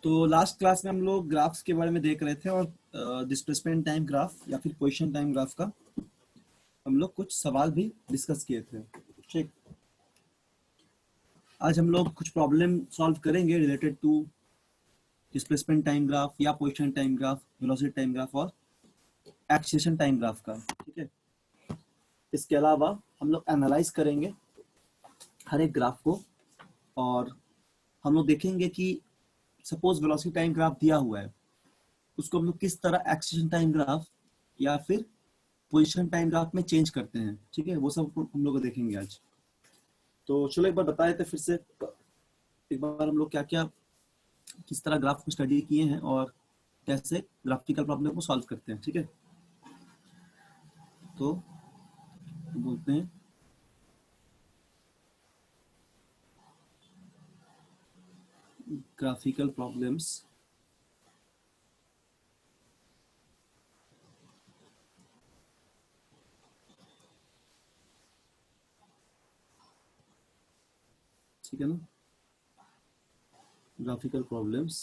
तो last class में हम लोग ग्राफ्स के बारे में देख रहे थे और डिस्प्लेसमेंट टाइम ग्राफ या फिर पोजीशन टाइम ग्राफ का हम लोग कुछ सवाल भी डिस्कस किए थे। ठीक, आज हम लोग कुछ प्रॉब्लम सॉल्व करेंगे related to displacement time graph या position time graph, velocity time graph और एक्सीलरेशन टाइम ग्राफ का। ठीक है, इसके अलावा हम लोग एनालाइज करेंगे हर एक ग्राफ को और हम लोग देखेंगे कि सपोज वेलोसिटी टाइम ग्राफ दिया हुआ है, उसको हम लोग किस तरह एक्सीलरेशन टाइम ग्राफ या फिर पोजीशन टाइम ग्राफ में चेंज करते हैं। ठीक है, वो सब हम लोग देखेंगे आज। तो चलो एक बार बता देते फिर से एक बार हम लोग क्या क्या किस तरह ग्राफ को स्टडी किए हैं और कैसे ग्राफिकल प्रॉब्लम को सॉल्व करते हैं। ठीक है, तो बोलते हैं ग्राफिकल प्रॉब्लम्स ठीक है ना, ग्राफिकल प्रॉब्लम्स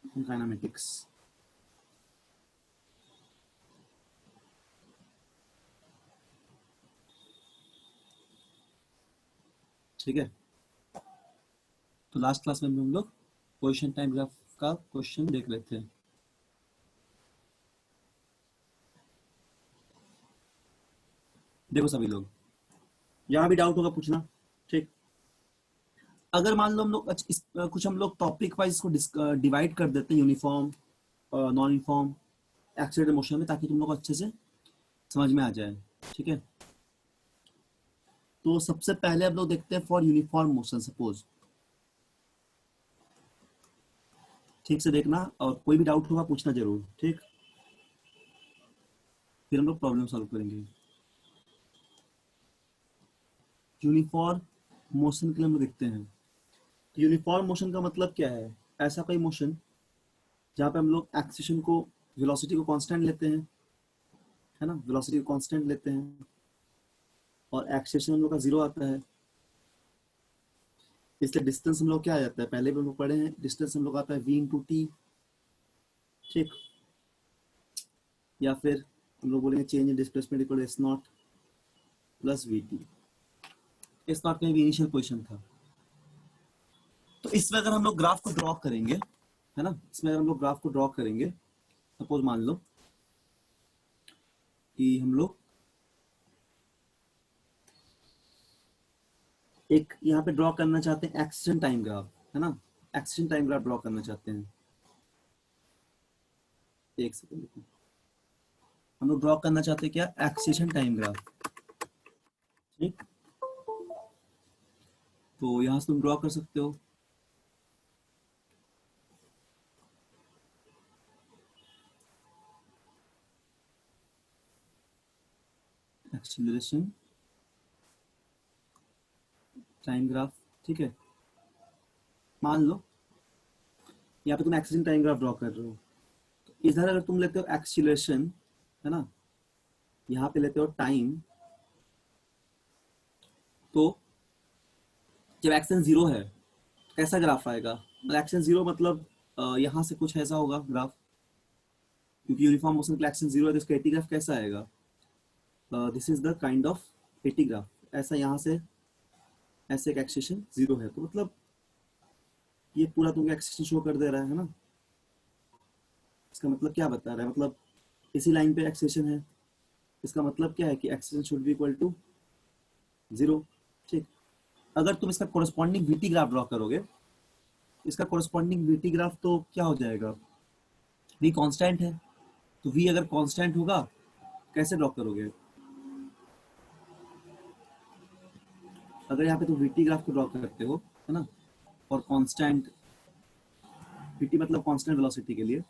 काइनेमेटिक्स। ठीक है, तो लास्ट क्लास में हम लोग पोजीशन टाइम ग्राफ का क्वेश्चन देख रहे थे। देखो सभी लोग, यहाँ भी डाउट होगा पूछना। ठीक, अगर मान लो हम लोग कुछ हम लोग टॉपिक वाइज इसको डिवाइड कर देते हैं, uniform, non uniform, accelerated motion में, ताकि तुम लोग अच्छे से समझ में आ जाए। ठीक है, तो सबसे पहले हम लोग देखते हैं फॉर यूनिफॉर्म मोशन। सपोज ठीक से देखना और कोई भी डाउट होगा पूछना जरूर। ठीक, फिर हम लोग प्रॉब्लम सॉल्व करेंगे। यूनिफॉर्म मोशन के लिए हम लोग देखते हैं, यूनिफॉर्म मोशन का मतलब क्या है? ऐसा कोई मोशन जहाँ पे हम लोग एक्सेलेरेशन को, वेलोसिटी को कांस्टेंट लेते हैं, है ना, वेलोसिटी को कांस्टेंट लेते हैं और एक्सेलेरेशन हम लोग का जीरो आता है। इसलिए डिस्टेंस हम लोग क्या आ जाता है, पहले भी हम लोग पढ़े हैं, डिस्टेंस हम लोग आता है v इंटू टी। ठीक, या फिर हम लोग बोलेंगे change in displacement equal S naught plus v T. S not में भी इनिशियल पोजिशन था। तो इसमें अगर हम लोग ग्राफ को ड्रॉ करेंगे, है ना, इसमें अगर हम लोग ग्राफ को ड्रॉ करेंगे, सपोज मान लो कि हम लोग एक यहाँ पे ड्रॉ करना चाहते हैं एक्सीलरेशन टाइम ग्राफ, है ना, एक्सीलरेशन टाइम ग्राफ ड्रॉ करना चाहते हैं। एक सेकंड, हम लोग ड्रॉ करना चाहते हैं क्या, एक्सीलरेशन टाइम ग्राफ। ठीक, तो यहाँ से तुम ड्रॉ कर सकते हो। Acceleration time graph. ठीक है, मान लो यहाँ पे तुम एक्सीलरेशन टाइम ग्राफ ड्रॉ कर रहे हो, तो इधर अगर तुम लेते हो एक्सीलरेशन, है ना, यहाँ पे लेते हो टाइम, तो जब एक्शन जीरो है तो कैसा ग्राफ आएगा? मतलब एक्शन जीरो मतलब यहाँ से कुछ ऐसा होगा ग्राफ, क्योंकि यूनिफॉर्म मोशन के एक्शन जीरो है, तो इसका एटी ग्राफ कैसा आएगा? This is the kind of eighty graph. ऐसा यहाँ से ऐसे एक एक्सेशन जीरो है, तो मतलब ये पूरा तुमको एक्सेशन शो कर दे रहा है ना। इसका मतलब क्या बता रहा है? मतलब इसी लाइन पे एक्सेशन है, इसका मतलब क्या है कि acceleration should be equal to zero. ठीक, अगर तुम इसका कोरस्पॉन्डिंग वीटी ग्राफ ड्रॉ करोगे, इसका कोरस्पॉन्डिंग वीटी ग्राफ तो क्या हो जाएगा, वी कांस्टेंट है, तो वी अगर कांस्टेंट होगा कैसे ड्रॉ करोगे? अगर यहाँ पे तुम वीटी ग्राफ को ड्रॉ करते हो, है ना, और कांस्टेंट वीटी मतलब कांस्टेंट वेलोसिटी के लिए,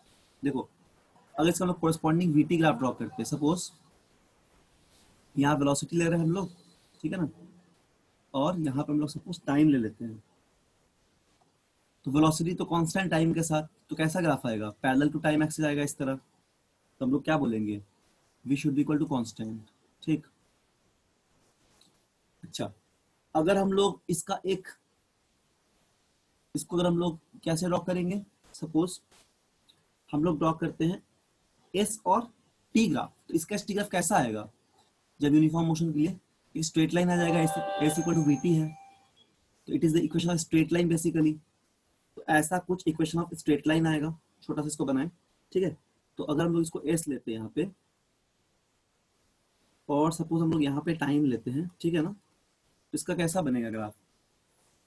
देखो अगर इसका हम लोग कोरस्पॉन्डिंग वीटी ग्राफ ड्रॉ करते हैं, सपोज यहाँ वेलोसिटी ले रहे हैं हम लोग, ठीक है ना, और यहाँ पे हम लोग सपोज टाइम ले लेते हैं, तो वेलोसिटी तो कांस्टेंट टाइम के साथ, तो कैसा ग्राफ आएगा? पैरेलल टू टाइम एक्सिस आएगा इस तरह। तो हम लोग क्या बोलेंगे, v should be equal to constant. ठीक, अच्छा, अगर हम लोग इसका एक इसको अगर हम लोग कैसे ड्रॉ करेंगे, सपोज हम लोग ड्रॉ करते हैं एस और टी ग्राफ, तो इसका टी ग्राफ कैसा आएगा जब यूनिफॉर्म मोशन के लिए स्ट्रेट लाइन आ जाएगा, एस इक्वल टू वीटी है, तो it is the equation of straight line basically. तो ऐसा कुछ इक्वेशन ऑफ स्ट्रेट लाइन आएगा, छोटा सा इसको बनाए, ठीक है। तो अगर हम लोग इसको एस लेते हैं यहाँ पे, और सपोज हम लोग यहाँ पे टाइम लेते हैं, ठीक है ना, तो इसका कैसा बनेगा ग्राफ,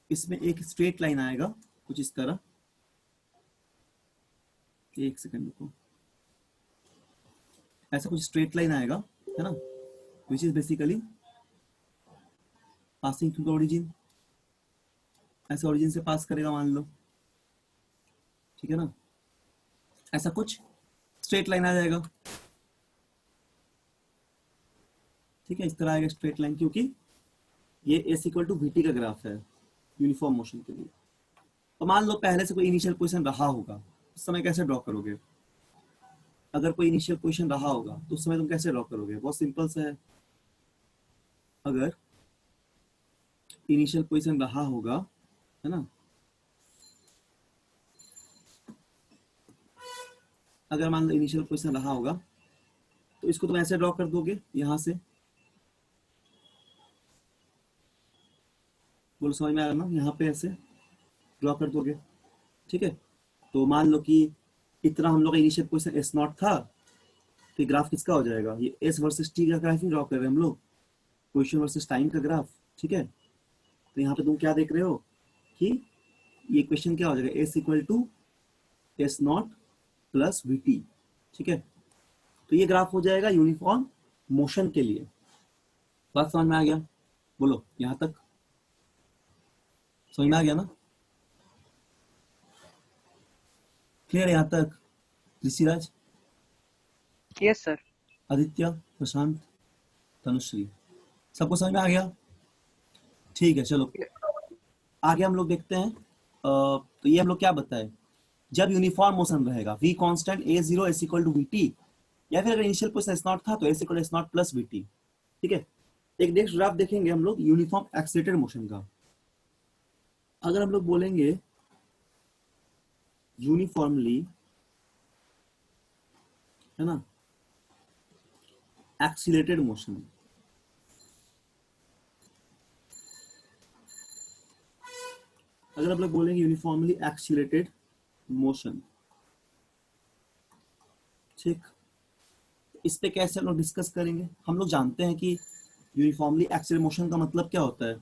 इसमें एक स्ट्रेट लाइन आएगा कुछ इस तरह, एक सेकंड को, ऐसा कुछ स्ट्रेट लाइन आएगा, है ना, which is basically passing through the origin, ऐसे ओरिजिन से पास करेगा मान लो, ठीक है ना, ऐसा कुछ स्ट्रेट लाइन आ जाएगा, ठीक है, इस तरह आएगा स्ट्रेट लाइन, क्योंकि ये एस इक्वल टू वीटी का ग्राफ है यूनिफॉर्म मोशन के लिए। तो मान लो पहले से कोई इनिशियल पोजीशन रहा होगा, उस समय कैसे ड्रॉ करोगे, अगर कोई इनिशियल पोजीशन रहा होगा तो उस समय तुम कैसे ड्रॉ करोगे, बहुत सिंपल सा है। अगर इनिशियल पोजीशन रहा होगा, है ना, अगर मान लो इनिशियल पोजीशन रहा होगा तो इसको तुम ऐसे ड्रॉ कर दोगे, यहां से, बोलो समझ में आ रहा ना, यहाँ पे ऐसे ड्रॉ कर दोगे, ठीक है। तो मान लो कि इतना हम लोग का इनिशियल पोजीशन एस नॉट था, तो ये ग्राफ किसका हो जाएगा, ये एस वर्सेस टी का ग्राफ ही ड्रॉ कर रहे हैं हम लोग, पोजीशन वर्सेस टाइम का ग्राफ, ठीक है। तो यहाँ पे तुम क्या देख रहे हो कि ये क्वेश्चन क्या हो जाएगा, s equal to s naught plus v t, ठीक है। तो ये ग्राफ हो जाएगा यूनिफॉर्म मोशन के लिए। बात समझ में आ गया, बोलो यहाँ तक समझ में आ गया ना, क्लियर है यहाँ तक, ऋषिराज, यस सर। आदित्य, प्रशांत, तनुश्री, सबको समझ में आ गया, ठीक है। चलो आगे हम लोग देखते हैं। तो ये हम लोग क्या बताए, जब यूनिफॉर्म मोशन रहेगा v constant a zero s equal to v t, या फिर अगर इनिशियल पोजीशन एस नॉट था तो s equal to s naught plus v t, ठीक है। एक नेक्स्ट ग्राफ देखेंगे हम लोग यूनिफॉर्म एक्सीलरेटेड मोशन का। अगर हम लोग बोलेंगे यूनिफॉर्मली, है ना, एक्सीलरेटेड मोशन, अगर हम लोग बोलेंगे यूनिफॉर्मली एक्सीलरेटेड मोशन, ठीक, इस पे कैसे हम लोग डिस्कस करेंगे। हम लोग जानते हैं कि यूनिफॉर्मली एक्सीलरेटेड मोशन का मतलब क्या होता है,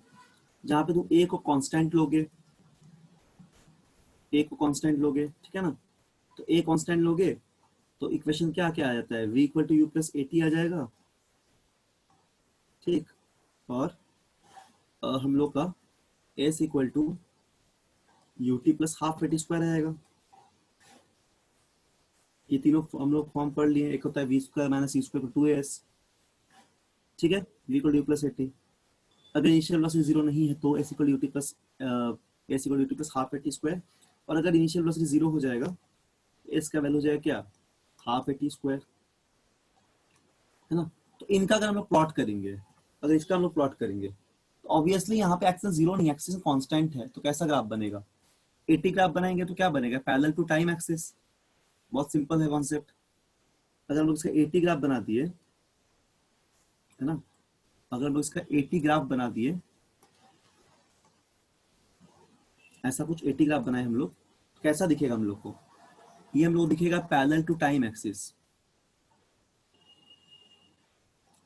जहां पे तुम ए को कांस्टेंट लोगे, ए को कांस्टेंट लोगे, ठीक है ना, तो ए कांस्टेंट लोगे तो इक्वेशन क्या क्या आ जाता है, v equal to u plus a t आ जाएगा, ठीक, और हम लोग का s equal to u t plus half a t square आएगा। ये तीनों हम लोग फॉर्म पढ़ लिए, एक होता है v square minus u square two s, ठीक है, v equal to u plus a t. अगर इनिशियल वेलोसिटी जीरो नहीं है तो s equal u t plus s equal u t plus half a t square, और अगर initial velocity zero हो जाएगा s का वैल्यू हो जाएगा क्या, हाफ ए टी स्क्वायर, है ना। तो इनका अगर हम लोग प्लॉट करेंगे, अगर इसका हम लोग प्लॉट करेंगे तो ऑब्वियसली यहाँ पे एक्सिस जीरो नहीं, एक्सिस कांस्टेंट है, तो कैसा ग्राफ बनेगा, एटी ग्राफ बनाएंगे तो क्या बनेगा, पैरेलल टू टाइम एक्सिस, बहुत सिंपल है कॉन्सेप्ट। अगर हम लोग इसका एटी ग्राफ बना दिए, है ना, अगर हम लोग इसका एटी ग्राफ बना दिए, ऐसा कुछ एटी ग्राफ बनाए हम लोग, तो कैसा दिखेगा हम लोग को, ये हम लोग दिखेगा पैरेलल टू टाइम एक्सिस,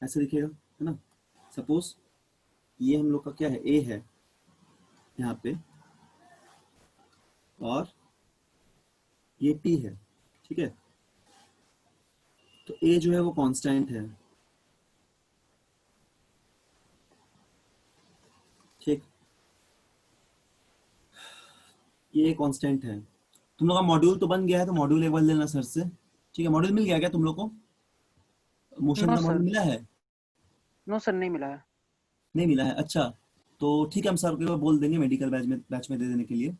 ऐसा दिखेगा, है ना। सपोज ये हम लोग का क्या है, ए है यहाँ पे, और ये टी है, ठीक है। तो ए जो है वो कांस्टेंट है, ठीक, ये कांस्टेंट है। तुम लोग का मॉड्यूल तो बन गया है, तो मॉड्यूल एक बार लेना सर से, ठीक है। मॉड्यूल मिल गया क्या तुम लोग को, मोशन नो का मॉड्यूल सर, मिला है, नो सर, नहीं मिला है। नहीं मिला है, अच्छा। तो ठीक है, हम सर को बोल देंगे मेडिकल बैच में दे देने के लिए।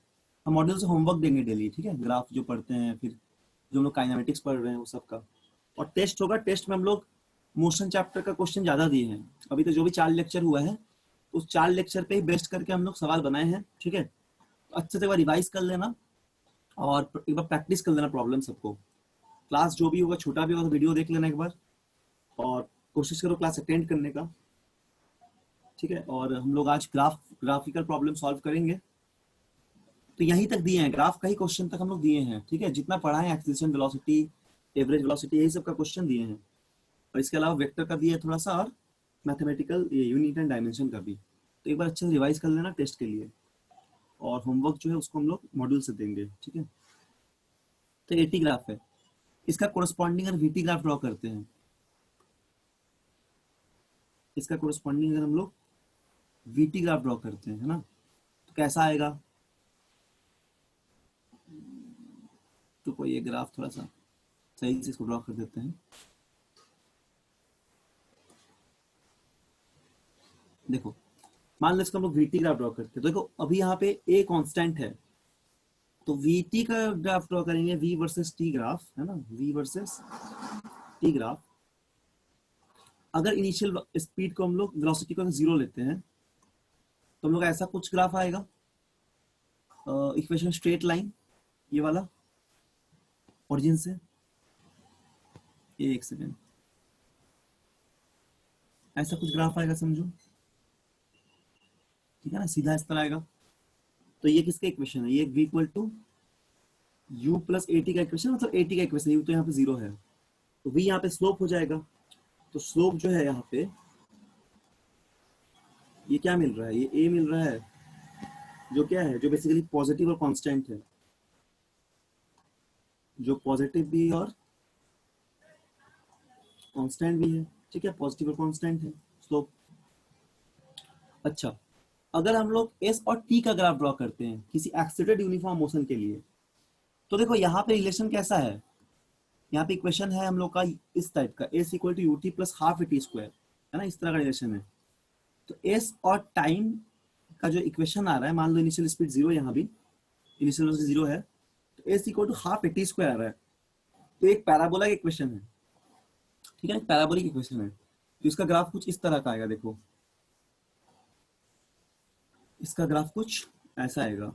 हम मॉड्यूल से होमवर्क देंगे डेली, ठीक है, ग्राफ जो पढ़ते हैं, फिर जो हम लोग काइनेमेटिक्स पढ़ रहे हैं वो सब का, और टेस्ट होगा, टेस्ट में हम लोग मोशन चैप्टर का क्वेश्चन ज्यादा दिए हैं। अभी तो जो भी 4 लेक्चर हुआ है उस 4 लेक्चर पे ही बेस्ट करके हम लोग सवाल बनाए हैं, ठीक है। अच्छे से एक बार रिवाइज कर लेना और एक बार प्रैक्टिस कर लेना प्रॉब्लम सबको। क्लास जो भी होगा, छोटा भी होगा, तो वीडियो देख लेना एक बार और कोशिश करो क्लास अटेंड करने का, ठीक है। और हम लोग आज ग्राफिकल प्रॉब्लम सॉल्व करेंगे। तो यहीं तक दिए हैं, ग्राफ का ही क्वेश्चन तक हम लोग दिए हैं, ठीक है। जितना पढ़ा है एक्सीलरेशन, वेलोसिटी, एवरेज वेलोसिटी, यही सब का क्वेश्चन दिए हैं। और इसके अलावा वेक्टर का दिया है थोड़ा सा, और मैथमेटिकल यूनिट एंड डायमेंशन का भी। तो एक बार अच्छे से रिवाइज कर लेना टेस्ट के लिए, और होमवर्क जो है उसको हम लोग मॉड्यूल से देंगे, ठीक है। तो एटी ग्राफ है, इसका कोरस्पॉन्डिंग अगर वीटी ग्राफ ड्रॉ करते हैं, इसका कोरस्पॉन्डिंग अगर हम लोग वीटी ग्राफ ड्रॉ करते हैं, है ना, तो कैसा आएगा। तो कोई ये ग्राफ थोड़ा सा सही से इसको ड्रॉ कर देते हैं। देखो, मान लो इसको हम लोग वीटी ग्राफ ड्रॉ करते हैं, तो देखो अभी यहाँ पे ए कांस्टेंट है, तो वीटी का ग्राफ ड्रॉ करेंगे, वी वर्सेस टी ग्राफ, है ना, वी वर्सेस टी ग्राफ। अगर इनिशियल स्पीड को हम लोग वेलोसिटी को जीरो लेते हैं, तो हम लोग ऐसा कुछ ग्राफ आएगा, इक्वेशन स्ट्रेट लाइन, ये वाला ओरिजिन से, ये एक सेकेंड, ऐसा कुछ ग्राफ आएगा समझो, ठीक है ना, सीधा इस तरह आएगा। तो ये किसका इक्वेशन है, ये v equal to u plus a t का इक्वेशन, मतलब ए टी का इक्वेशन, u तो यहाँ पे जीरो है, तो v यहाँ पे स्लोप हो जाएगा। तो स्लोप जो है यहाँ पे, ये क्या मिल रहा है, ये a मिल रहा है, जो क्या है, जो बेसिकली पॉजिटिव और कांस्टेंट है, जो पॉजिटिव भी और कांस्टेंट भी है, ठीक है, पॉजिटिव और कांस्टेंट है स्लोप। अच्छा, अगर हम लोग s और t का ग्राफ ड्रॉ करते हैं किसी एक्सीलरेटेड यूनिफॉर्म मोशन के लिए, तो देखो यहाँ पे रिलेशन कैसा है, यहाँ पे इक्वेशन है हम लोग का इस टाइप का, s equal to u t plus half t square, है ना, इस तरह का रिलेशन है। तो s और टाइम का जो इक्वेशन आ रहा है, मान लो इनिशियल स्पीड जीरो, यहाँ भी इनिशियल वेलोसिटी जीरो है, तो s equal to half t square आ रहा है, तो एक पैराबोला का इक्वेशन है, ठीक है, पैराबोलिक इक्वेशन है। तो इसका ग्राफ कुछ इस तरह का आएगा, देखो इसका ग्राफ कुछ ऐसा आएगा,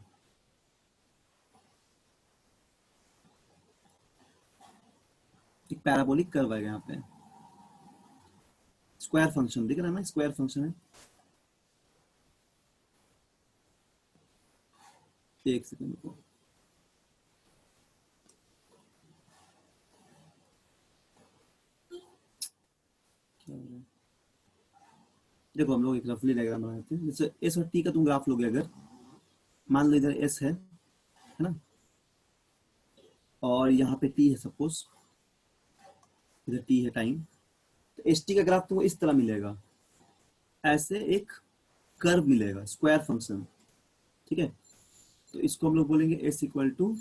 एक पैराबोलिक कर्व आएगा, यहाँ पे स्क्वायर फंक्शन दिख रहा है ना, स्क्वायर फंक्शन है। एक सेकंड को, क्या हो रहा है, देखो हम लोग एक रफली डायग्राम बनाते हैं। जैसे एस और टी का तुम ग्राफ लोगे, अगर मान लो इधर एस है ना, और यहाँ पे टी है, सपोज इधर टी है टाइम, तो एस टी का ग्राफ तुमको इस तरह मिलेगा, ऐसे एक कर्व मिलेगा, स्क्वायर फंक्शन, ठीक है। तो इसको हम लोग बोलेंगे s equal to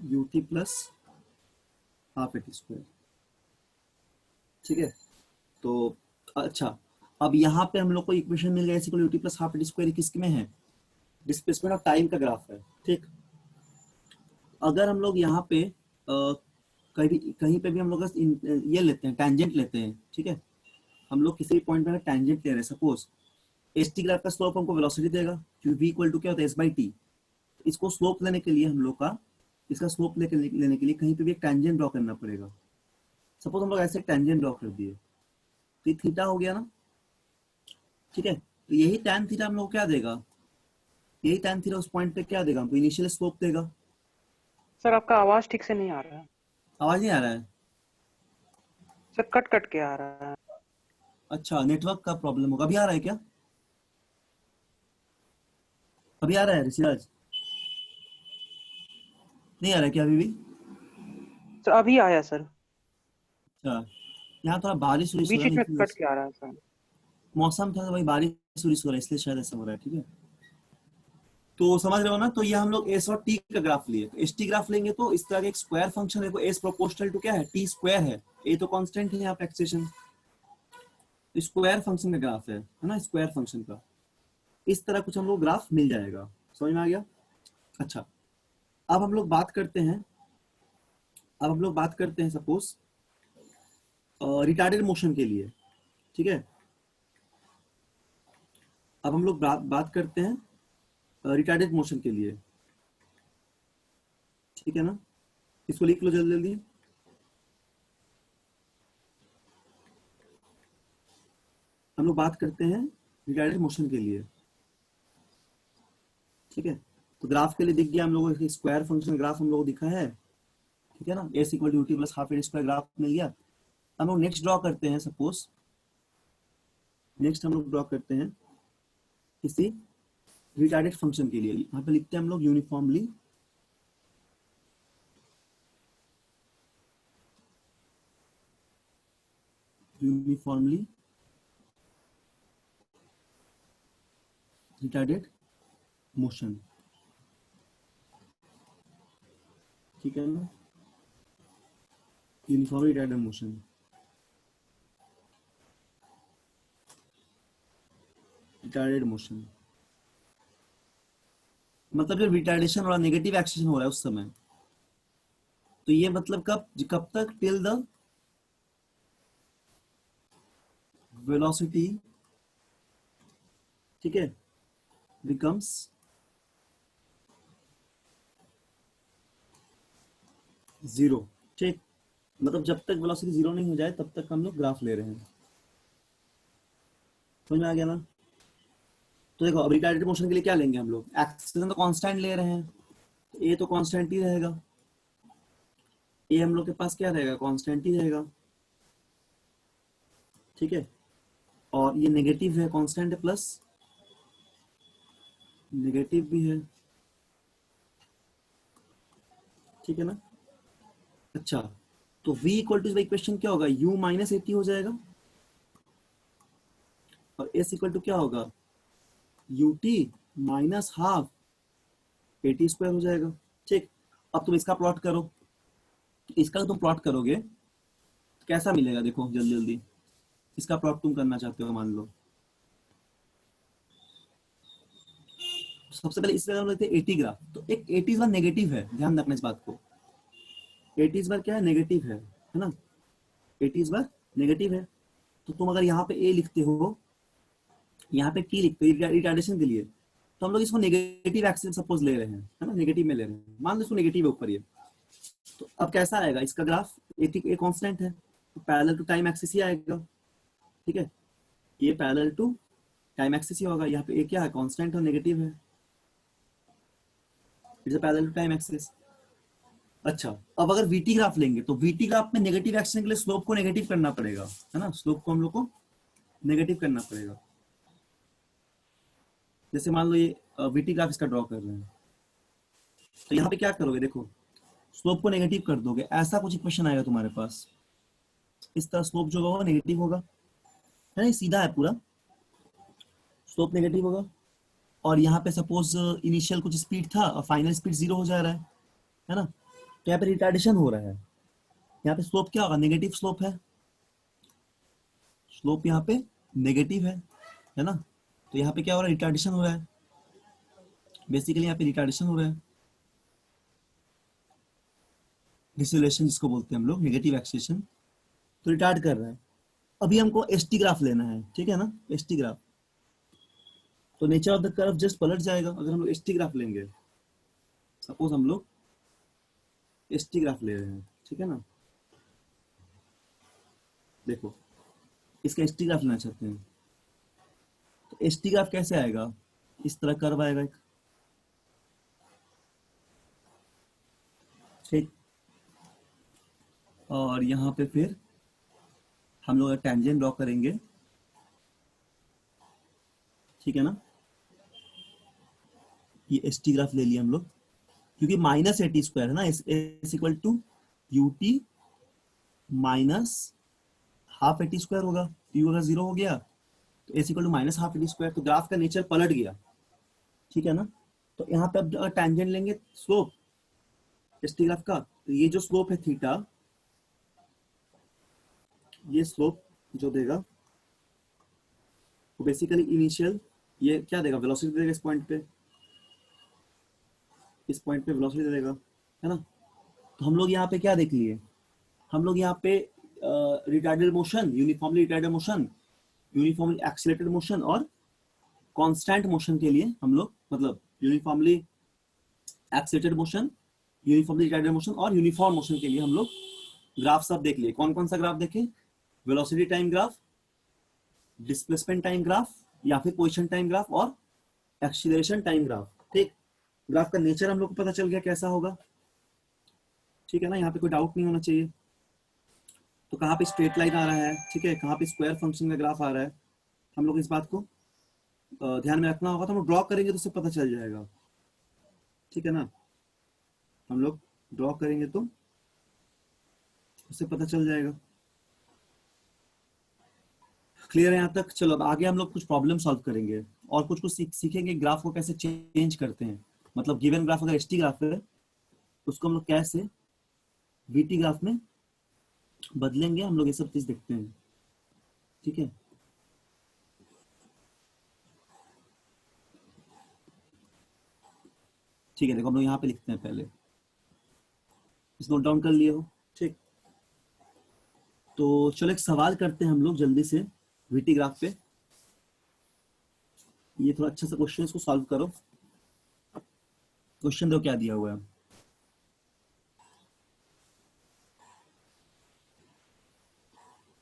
u t plus half a t square, ठीक है। तो अच्छा, अब यहाँ पे हम लोग को इक्वेशन मिल गया, S equal u t plus half a t square, किसके में है, डिस्प्लेसमेंट ऑफ टाइम का ग्राफ है, ठीक। अगर हम लोग यहाँ पे कहीं कहीं पे भी हम लोग ये लेते हैं, टेंजेंट लेते हैं, ठीक है, हम लोग किसी पॉइंट पे टेंजेंट ले रहे हैं, सपोज एस टी ग्राफ का स्लोप हमको वेलोसिटी देगा, क्योंकि v इक्वल टू क्या होता है, एस बाई टी। इसको स्लोप लेने के लिए हम लोग का, इसका स्लोप लेने के लिए कहीं पे भी एक टेंजेंट ड्रॉ करना पड़ेगा। सपोज हम लोग ऐसे टेंजेंट ड्रॉ कर दिए, तो ये थीटा हो गया ना, ठीक है। तो यही tan थीटा हम लोग क्या देगा, यही tan थीटा उस पॉइंट पे क्या देगा हमको, इनिशियल स्लोप देगा। सर आपका आवाज ठीक से नहीं आ रहा है, आवाज नहीं आ रहा है, सर कट कट के आ रहा है। अच्छा नेटवर्क का प्रॉब्लम होगा। अभी आ रहा है क्या, अभी आ रहा है ऋषिराज, नहीं आ रहा है क्या अभी भी। सर अभी आया सर, अच्छा, यहाँ थोड़ा बारिश उरिश हो बीच रहा बीच है, में नहीं कट के आ रहा है सर। मौसम था तो भाई बारिश उरिश हो रहा है, इसलिए शायद ऐसा हो रहा है, ठीक है। तो समझ रहे हो ना, तो ये हम लोग एस और टी का ग्राफ लिए, तो एस टी ग्राफ लेंगे तो इस तरह का एक स्क्वायर फंक्शन है, एस प्रोपोर्शनल टू क्या है, टी स्क्वायर है, ए तो कांस्टेंट है यहाँ पे एक्सेशन, स्क्वायर फंक्शन का ग्राफ है ना, स्क्वायर फंक्शन का इस तरह कुछ हम लोग ग्राफ मिल जाएगा, समझ में आ गया। अच्छा, अब हम लोग बात करते हैं, सपोज रिटार्डेड मोशन के लिए, ठीक है। अब हम लोग बात करते हैं रिटार्डेड मोशन के लिए, ठीक है ना। इसको लिख लो जल्दी जल्दी। हम लोग बात करते हैं रिटार्डेड मोशन के लिए, ठीक है। तो ग्राफ के लिए दिख गया हम लोगों को, स्क्वायर फंक्शन ग्राफ हम लोगों को दिखा है, ठीक है ना। S equal to u t plus half a square graph मिल गया। हम लोग नेक्स्ट ड्रॉ करते हैं, सपोज नेक्स्ट हम लोग ड्रॉ करते हैं किसी रिटार्डेड फंक्शन के लिए। यहाँ पे लिखते हैं हम लोग यूनिफॉर्मली रिटार्डेड मोशन, ठीक है ना। Uniformly retarded motion, retarded motion मतलब जब रिटार्डेशन हो रहा, नेगेटिव एक्सेशन हो रहा है उस समय। तो ये मतलब कब कब तक, टिल द वेलोसिटी, ठीक है, बिकम्स जीरो, ठीक। मतलब जब तक वेलोसिटी जीरो नहीं हो जाए तब तक हम लोग ग्राफ ले रहे हैं। समझ में आ गया ना। तो देखो अब रिटार्डेड मोशन के लिए क्या लेंगे हम लोग, एक्सेलरेशन तो कांस्टेंट ले रहे हैं, ए तो कांस्टेंट ही रहेगा, ए हम लोग के पास क्या रहेगा, कांस्टेंट ही रहेगा, ठीक है। और ये नेगेटिव है, कांस्टेंट है, प्लस नेगेटिव भी है, ठीक है ना। अच्छा, तो v इक्वल टू इक्वेशन क्या होगा, u माइनस 80 हो जाएगा, और s इक्वल टू क्या होगा, ut माइनस हाफ 80 स्क्वायर हो जाएगा, ठीक। अब तुम इसका प्लॉट करो, इसका तुम प्लॉट करोगे तो कैसा मिलेगा, देखो जल्दी जल्दी। इसका प्लॉट तुम करना चाहते हो, मान लो सबसे पहले इस जगह हम लेते हैं 80 ग्राफ। तो एक 80 बार नेगेटिव है, ध्यान रखना इस बात को। 80 बार क्या है, नेगेटिव है ना। 80 बार नेगेटिव है, तो तुम अगर यहाँ पे ए लिखते हो, यहाँ पे टी लिखते हो रिटार्डेशन के लिए, तो हम लोग इसको नेगेटिव एक्सिस सपोज ले रहे हैं, है ना, नेगेटिव में ले रहे हैं, मान लो इसको नेगेटिव है ऊपर ये। तो अब कैसा आएगा इसका ग्राफ, ए कांस्टेंट है तो पैरेलल टू टाइम एक्सिस ही आएगा, ठीक है। ये पैरेलल टू टाइम एक्सिस ही होगा। यहाँ पे ए क्या है, कांस्टेंट और नेगेटिव है, it's a parallel to time axis. अच्छा, अब अगर वीटी ग्राफ लेंगे तो वीटी ग्राफ में नेगेटिव एक्शन के लिए स्लोप को नेगेटिव करना पड़ेगा, है ना, स्लोप को हम लोग को नेगेटिव करना पड़ेगा। जैसे मान लो ये वीटी ग्राफ इसका ड्रॉ कर रहे हैं, तो यहाँ पे क्या करोगे, देखो स्लोप को नेगेटिव कर दोगे, ऐसा कुछ इक्वेशन आएगा तुम्हारे पास। इस तरह स्लोप जो होगा नेगेटिव होगा, है ना, सीधा है पूरा, स्लोप नेगेटिव होगा। और यहाँ पे सपोज इनिशियल कुछ स्पीड था और फाइनल स्पीड जीरो हो जा रहा है ना। तो यहाँ पे रिटार्डेशन हो रहा है, यहाँ पे स्लोप क्या होगा, नेगेटिव स्लोप है, स्लोप यहाँ पे नेगेटिव है ना। तो यहाँ पे क्या हो रहा है, रिटार्डेशन हो रहा है, बेसिकली यहाँ पे रिटार्डेशन हो रहा है, डिसेलेरेशन जिसको बोलते हैं हम लोग, नेगेटिव एक्सेलेरेशन, तो रिटार्ड कर रहा है। अभी हमको एसटी ग्राफ लेना है, ठीक है ना, एसटी ग्राफ। तो nature of the curve just पलट जाएगा अगर हम लोग एसटी ग्राफ लेंगे। सपोज हम लोग एसटी ग्राफ ले रहे हैं, ठीक है ना। देखो इसका एसटी ग्राफ लेना चाहते हैं, तो एसटी ग्राफ कैसे आएगा, इस तरह कर्व आएगा एक, ठीक। और यहाँ पे फिर हम लोग टेंजेंट ड्रॉ करेंगे, ठीक है ना। ये एसटी ग्राफ ले लिया हम लोग, क्योंकि माइनस 80 स्क्वायर है ना, s equal to u t minus half 80 square होगा। तो यू अगर जीरो हो गया तो s equal to minus half 80 square, तो ग्राफ का नेचर पलट गया, ठीक है ना। तो यहाँ पे अब अगर टेंजेंट लेंगे स्लोप एसटी ग्राफ का, तो ये जो स्लोप है थीटा, ये स्लोप जो देगा वो बेसिकली इनिशियल, ये क्या देगा, वेलोसिटी देगा इस पॉइंट पे, इस पॉइंट पे वेलोसिटी दे देगा, है ना। तो हम लोग यहाँ पे क्या देख लिए, हम लोग यहाँ पे retarded motion, uniformly retarded motion, uniformly accelerated motion और कांस्टेंट मोशन के लिए हम लोग मतलब uniformly accelerated motion, uniformly retarded motion और यूनिफॉर्म मोशन के लिए हम लोग ग्राफ सब देख लिए। कौन कौन सा ग्राफ देखे? Velocity time graph, displacement time graph, या फिर पोजीशन टाइम ग्राफ और एक्सीलरेशन टाइम ग्राफ। ठीक, ग्राफ का नेचर हम लोग को पता चल गया कैसा होगा। ठीक है ना, यहाँ पे कोई डाउट नहीं होना चाहिए। तो कहाँ पे स्ट्रेट लाइन आ रहा है, ठीक है, कहाँ पे स्क्वायर फंक्शन का ग्राफ आ रहा है, हम लोग इस बात को ध्यान में रखना होगा। तो हम ड्रॉ करेंगे तो उससे पता चल जाएगा। ठीक है ना, हम लोग ड्रॉ करेंगे तो उससे पता चल जाएगा। क्लियर है यहाँ तक? चलो अब आगे हम लोग कुछ प्रॉब्लम सॉल्व करेंगे और कुछ कुछ सीखेंगे ग्राफ को कैसे चेंज करते हैं। मतलब गिवन ग्राफ अगर एसटी ग्राफ है उसको हम लोग कैसे वीटी ग्राफ में बदलेंगे, हम लोग ये सब चीज देखते हैं। ठीक है, ठीक है, देखो हम लोग यहाँ पे लिखते हैं, पहले इस नोट डाउन कर लिए हो। ठीक, तो चलो एक सवाल करते हैं हम लोग जल्दी से वीटी ग्राफ पे। ये थोड़ा अच्छा सा क्वेश्चन, इसको सॉल्व करो। क्वेश्चन दो क्या दिया हुआ है।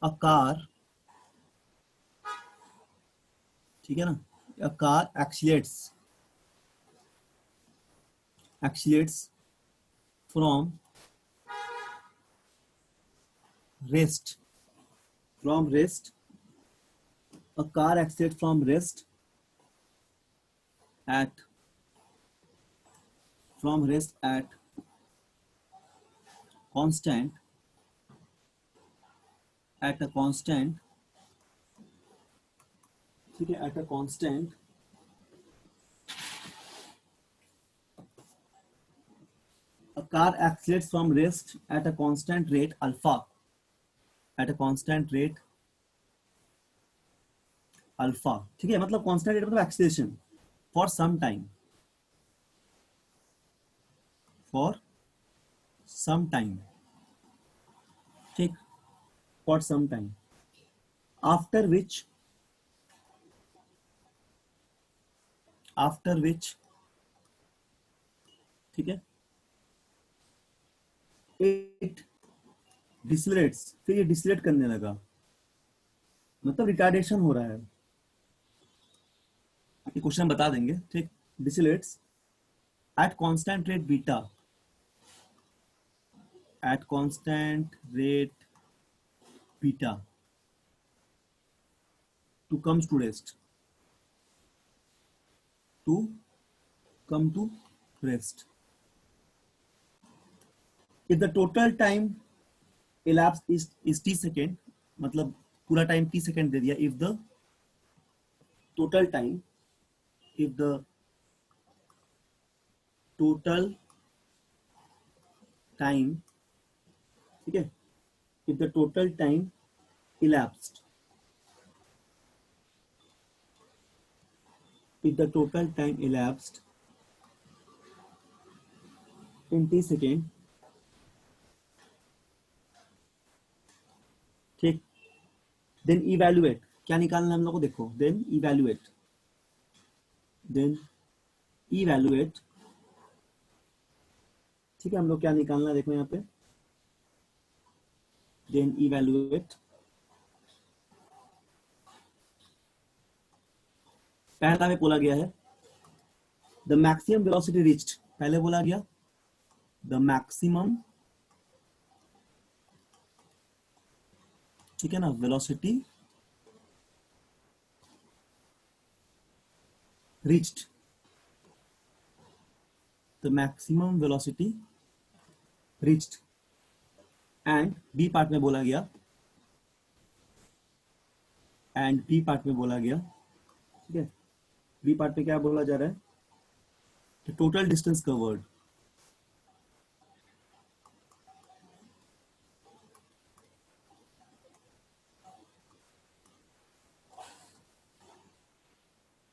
अ कार, ठीक है ना, a car accelerates from rest, a car accelerates from rest at constant at a constant, ठीक है, at a constant a car accelerates from rest at a constant rate alpha, at a constant rate अल्फा। ठीक है, मतलब constant rate मतलब acceleration for some time, ठीक, for some time after which ठीक है इट डिसलेट्स, फिर ये डिसलेट करने लगा, मतलब रिटार्डेशन हो रहा है। ये क्वेश्चन बता देंगे। ठीक, decelerates at constant rate beta, at constant rate beta to comes to rest, to come to rest if the total time elapsed is t second, मतलब पूरा टाइम t सेकेंड दे दिया। if the total time ठीक है, if the total time elapsed in t second, ठीक, then evaluate, क्या निकालना है हम लोग को, देखो then evaluate ठीक है, हम लोग क्या निकालना है देखो यहाँ पे, then evaluate पहला में बोला गया है the maximum velocity reached, पहले बोला गया the maximum, ठीक है ना, velocity reached, the maximum velocity reached, and B part में बोला गया ठीक है, बी पार्ट में क्या बोला जा रहा है, टोटल डिस्टेंस कवर्ड,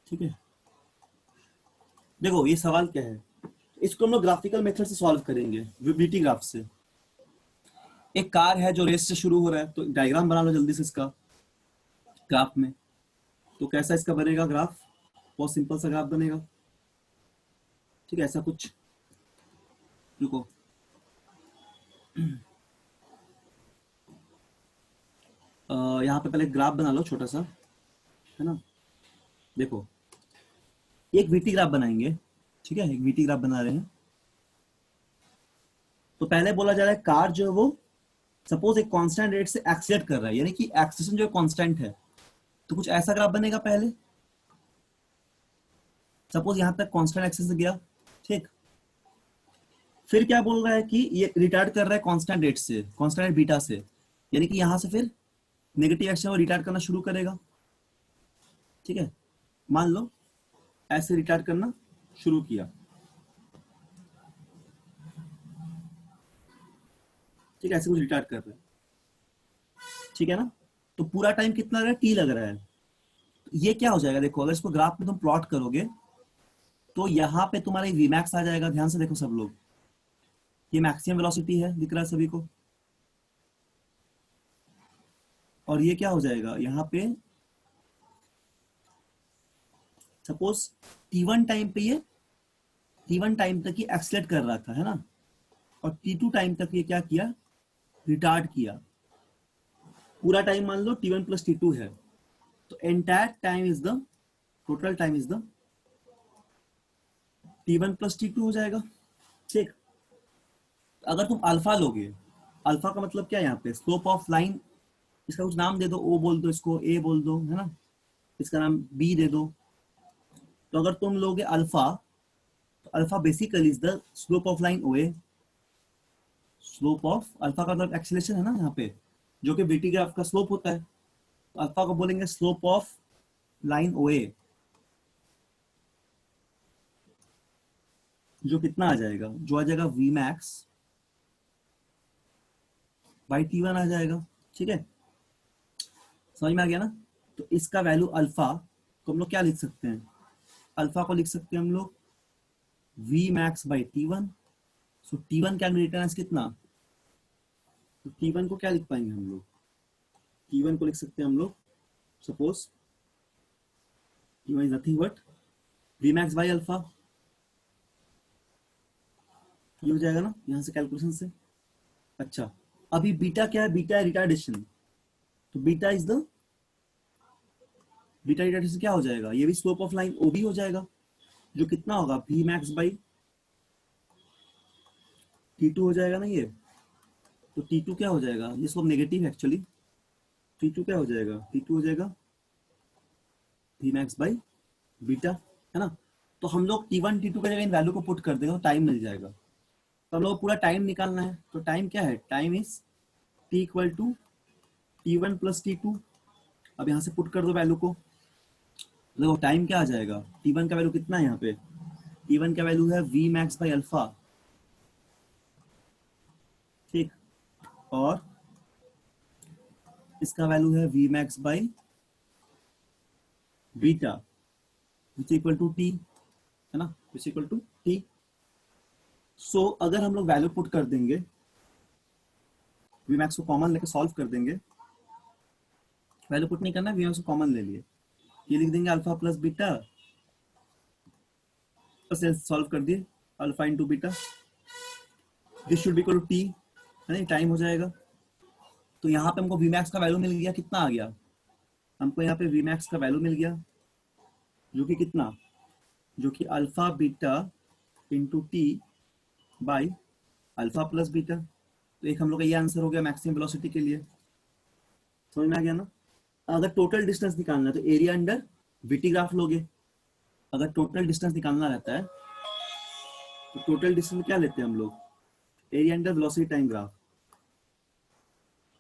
ठीक है। देखो ये सवाल क्या है, इसको हम लोग ग्राफिकल मेथड से सॉल्व करेंगे, वीटी ग्राफ से। एक कार है जो रेस से शुरू हो रहा है, तो डायग्राम बना लो जल्दी से इसका ग्राफ में। तो कैसा इसका बनेगा ग्राफ, बहुत सिंपल सा ग्राफ बनेगा, ठीक है, ऐसा कुछ। रुको, यहाँ पे पहले ग्राफ बना लो छोटा सा, है ना। देखो, एक वीटी ग्राफ बनाएंगे, ठीक है, एक वीटी ग्राफ बना रहे हैं। तो पहले बोला जा रहा है कार जो है वो सपोज एक कांस्टेंट रेट से एक्सीलरेट कर रहा है, यानी कि एक्सेलेरेशन जो कांस्टेंट है, तो कुछ ऐसा ग्राफ बनेगा पहले। सपोज यहां तक कांस्टेंट एक्सेस से गया, ठीक। फिर क्या बोल रहा है कि ये रिटार्ड कर रहा है कांस्टेंट रेट से, कांस्टेंट रेट बीटा से, यानी कि यहां से फिर नेगेटिव एक्शन वो रिटार्ड करना शुरू करेगा, ठीक है। मान लो ऐसे रिटार्ड करना शुरू किया, ठीक है, ऐसे कुछ रिटार्ड कर रहा है, ठीक है ना। तो पूरा टाइम कितना लग रहा है, टी लग रहा है। ये क्या हो जाएगा, देखो अगर इसको ग्राफ में तुम प्लॉट करोगे तो यहाँ पे तुम्हारा वीमैक्स आ जाएगा। ध्यान से देखो सब लोग, ये मैक्सिमम वेलोसिटी है, दिख रहा है सभी को। और ये क्या हो जाएगा यहाँ पे, सपोज t1 टाइम पे ये t1 टाइम तक ये एक्सलेट कर रहा था, है ना, और t2 टाइम तक ये क्या किया, रिटार्ड किया। पूरा टाइम मान लो t1 प्लस t2 है, तो entire time is the total time is the t1 plus t2 हो जाएगा, ठीक। अगर तुम अल्फा लोगे, अल्फा का मतलब क्या है यहाँ पे, स्लोप ऑफ लाइन, इसका कुछ नाम दे दो, ओ बोल दो, इसको ए बोल दो, है ना, इसका नाम बी दे दो। तो अगर तुम लोगे अल्फा, तो alpha basically is the slope of line O A. Slope of alpha का मतलब एक्सीलरेशन है ना यहाँ पे, जो कि बीटी ग्राफ का स्लोप होता है। तो अल्फा को बोलेंगे स्लोप ऑफ लाइन ओ ए, जो कितना आ जाएगा, जो आ जाएगा वी मैक्स बाई t1 आ जाएगा, ठीक है। समझ में आ गया ना। तो इसका वैल्यू अल्फा को हम लोग क्या लिख सकते हैं, अल्फा को लिख सकते हैं हम लोग we max by t1। So t1 क्या रिटर्न है कितना, तो t1 को क्या लिख पाएंगे हम लोग, t1 को लिख सकते हैं हम लोग, suppose t1 is nothing but v max by alpha. ये हो जाएगा ना यहाँ से कैलकुलेशन से। अच्छा, अभी बीटा क्या है, बीटा है रिटार्डेशन। तो बीटा रिटार्डेशन क्या हो जाएगा, ये भी slope of line O B हो जाएगा, जो कितना होगा वी मैक्स बाई t2 हो जाएगा ना ये। तो t2 क्या हो जाएगा, ये स्लोप नेगेटिव है एक्चुअली। t2 क्या हो जाएगा, t2 हो जाएगा वी मैक्स बाई बीटा, है ना। तो हम लोग t1 t2 का जगह इन वैल्यू को पुट कर देंगे तो टाइम मिल जाएगा। तो हम लोग पूरा टाइम निकालना है, तो टाइम क्या है, time is t equal to t1 plus t2। अब यहाँ से पुट कर दो वैल्यू को, देखो टाइम क्या आ जाएगा, t1 का वैल्यू कितना है यहाँ पे, t1 का वैल्यू है v मैक्स बाई अल्फा, ठीक। और इसका वैल्यू है v max by beta which equal to t, है ना, which equal to t। So अगर हम लोग वैल्यू पुट कर देंगे, v मैक्स को कॉमन लेके सॉल्व कर देंगे, वैल्यू पुट नहीं करना, v मैक्स को कॉमन ले लिए, ये लिख देंगे अल्फा प्लस बीटा, बस सॉल्व कर दिए, alpha into beta, this should be equal to t, है ना, टाइम हो जाएगा। तो यहाँ पे हमको v मैक्स का वैल्यू मिल गया, कितना आ गया, हमको यहाँ पे v मैक्स का वैल्यू मिल गया, जो कि कितना, जो कि alpha beta into T by alpha plus beta. तो एक हम लोग का ये आंसर हो गया मैक्सिमम वेलोसिटी के लिए। समझ में आ गया ना। अगर टोटल डिस्टेंस निकालना है तो एरिया अंडर वीटी ग्राफ लोगे। अगर टोटल डिस्टेंस निकालना रहता है तो टोटल डिस्टेंस क्या लेते हैं हम लोग, area under velocity time graph.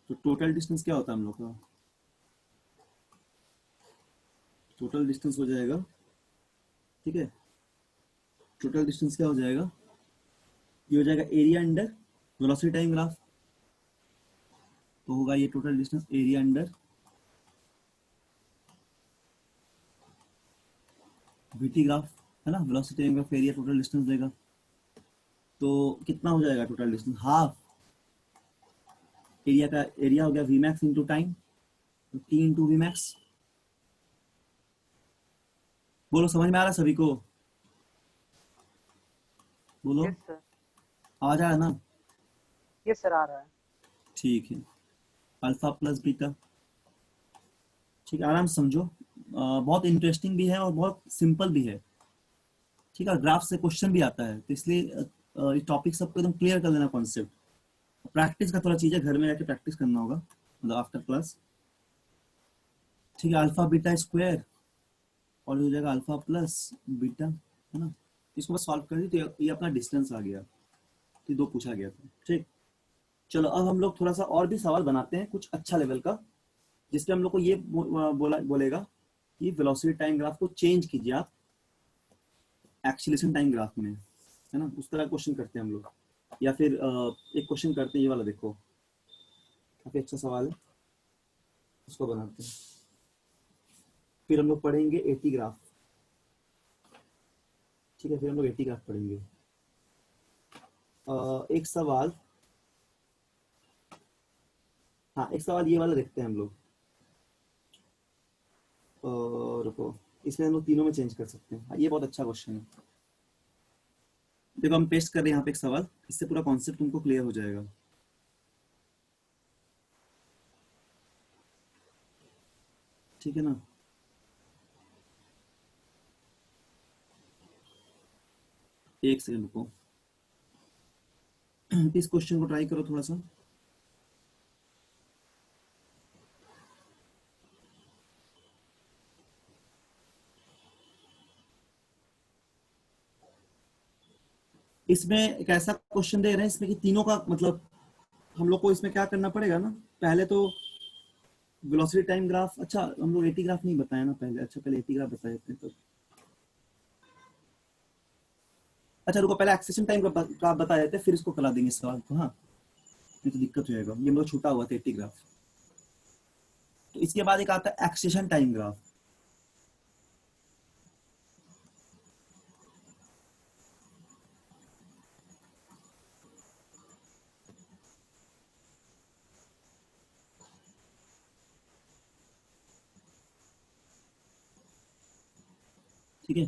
तो टोटल डिस्टेंस क्या होता है हम लोग का, टोटल डिस्टेंस हो जाएगा, ठीक है, टोटल डिस्टेंस क्या हो जाएगा, ये हो जाएगा area under velocity time graph. तो होगा ये total distance area under VT graph, है ना, velocity time graph area total distance देगा। तो कितना हो जाएगा टोटल डिस्टेंस, हाफ एरिया का, एरिया हो गया वी मैक्स इंटू टाइम, तो टी इंटू वी मैक्स, बोलो, समझ में आ रहा है सभी को? बोलो, यस सर। आवाज आ रहा है ना? यस सर, आ रहा है। ठीक है, अल्फा प्लस बीटा। ठीक है, आराम से समझो। बहुत इंटरेस्टिंग भी है और बहुत सिंपल भी है। ठीक है, ग्राफ से क्वेश्चन भी आता है, तो इसलिए इस टॉपिक सबको एकदम क्लियर कर लेना कॉन्सेप्ट। प्रैक्टिस का थोड़ा चीज है, घर में जाके प्रैक्टिस करना होगा, मतलब आफ्टर क्लास। ठीक है, अल्फा बीटा स्क्वायर और ये हो जाएगा अल्फा प्लस बीटा, है ना? इसको बस सॉल्व कर दी तो ये अपना डिस्टेंस आ गया। तो 2 पूछा गया था। ठीक, चलो अब हम लोग थोड़ा सा और भी सवाल बनाते हैं कुछ अच्छा लेवल का, जिसपे हम लोग को ये बोलेगा कि वेलोसिटी टाइम ग्राफ को चेंज कीजिए आप एक्सीलरेशन टाइम ग्राफ में, है ना? उस तरह क्वेश्चन करते हैं हम लोग। या फिर एक क्वेश्चन करते हैं, ये वाला देखो, काफी अच्छा सवाल है, उसको बनाते हैं। फिर हम लोग पढ़ेंगे एटी ग्राफ। ठीक है, फिर हम लोग एटी ग्राफ पढ़ेंगे। एक सवाल, हाँ एक सवाल ये वाला देखते हैं हम लोग। रुको, इसमें हम लोग तीनों में चेंज कर सकते हैं। हाँ, ये बहुत अच्छा क्वेश्चन है। देखो हम पेस्ट कर रहे हैं यहाँ पे एक सवाल, इससे पूरा कॉन्सेप्ट तुमको क्लियर हो जाएगा। ठीक है ना? एक सेकंड रुको, इस क्वेश्चन को ट्राई करो थोड़ा सा। इसमें एक ऐसा क्वेश्चन दे रहे हैं इसमें कि तीनों का मतलब हम लोग को इसमें क्या करना पड़ेगा ना, पहले तो वेलोसिटी टाइम ग्राफ, अच्छा हम लोग एटी ग्राफ नहीं बताया ना पहले, अच्छा पहले एटी ग्राफ बता देते हैं तो। अच्छा रुको, पहले एक्सेशन टाइम ग्राफ बता देते हैं, फिर इसको करा देंगे इस सवाल को। हाँ, नहीं तो दिक्कत हो जाएगा, ये हम लोग छूटा हुआ था एटी ग्राफ। तो इसके बाद एक आता है एक्सेशन टाइम ग्राफ। ठीक है,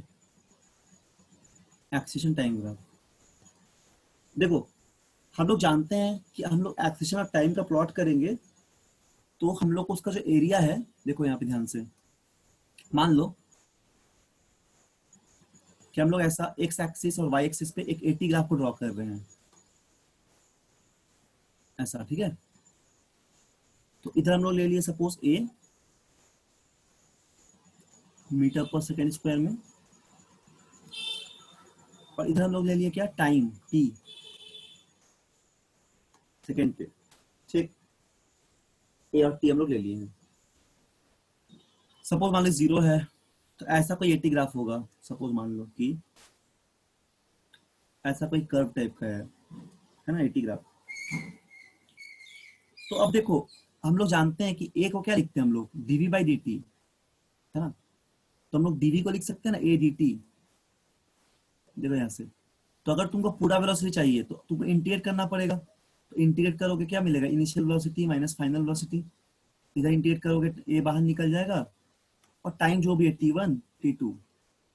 एक्सेशन टाइम ग्राफ। देखो, हम लोग जानते हैं कि हम लोग एक्सेशन ऑफ टाइम का प्लॉट करेंगे तो हम लोग को उसका जो एरिया है, देखो यहाँ पे ध्यान से, मान लो कि हम लोग ऐसा एक्स एक्सिस और वाई एक्सिस पे एक एटी ग्राफ को ड्रॉ कर रहे हैं, ऐसा। ठीक है, तो इधर हम लोग ले लिए सपोज ए मीटर पर सेकेंड स्क्वायर में, और इधर हम लोग ले लिए क्या, टाइम टी सेकेंड पे। ठीक, ए और टी हम लोग ले लिए हैं। सपोज मान लो जीरो है, तो ऐसा कोई एटी ग्राफ होगा। सपोज मान लो कि ऐसा कोई कर्व टाइप का है ना एटी ग्राफ। तो अब देखो, हम लोग जानते हैं कि ए को क्या लिखते हैं हम लोग, डीवी बाई डी टी, है ना? तो हम लोग डीवी को लिख सकते हैं ना, ए डी टी। देखो यहाँ से, तो अगर तुमको पूरा वेलोसिटी चाहिए तो तुमको इंटीग्रेट करना पड़ेगा। तो इंटीग्रेट करोगे क्या मिलेगा, initial velocity minus final velocity. इधर इंटीग्रेट करोगे तो ए बाहर निकल जाएगा, और टाइम जो भी है टी वन टी टू।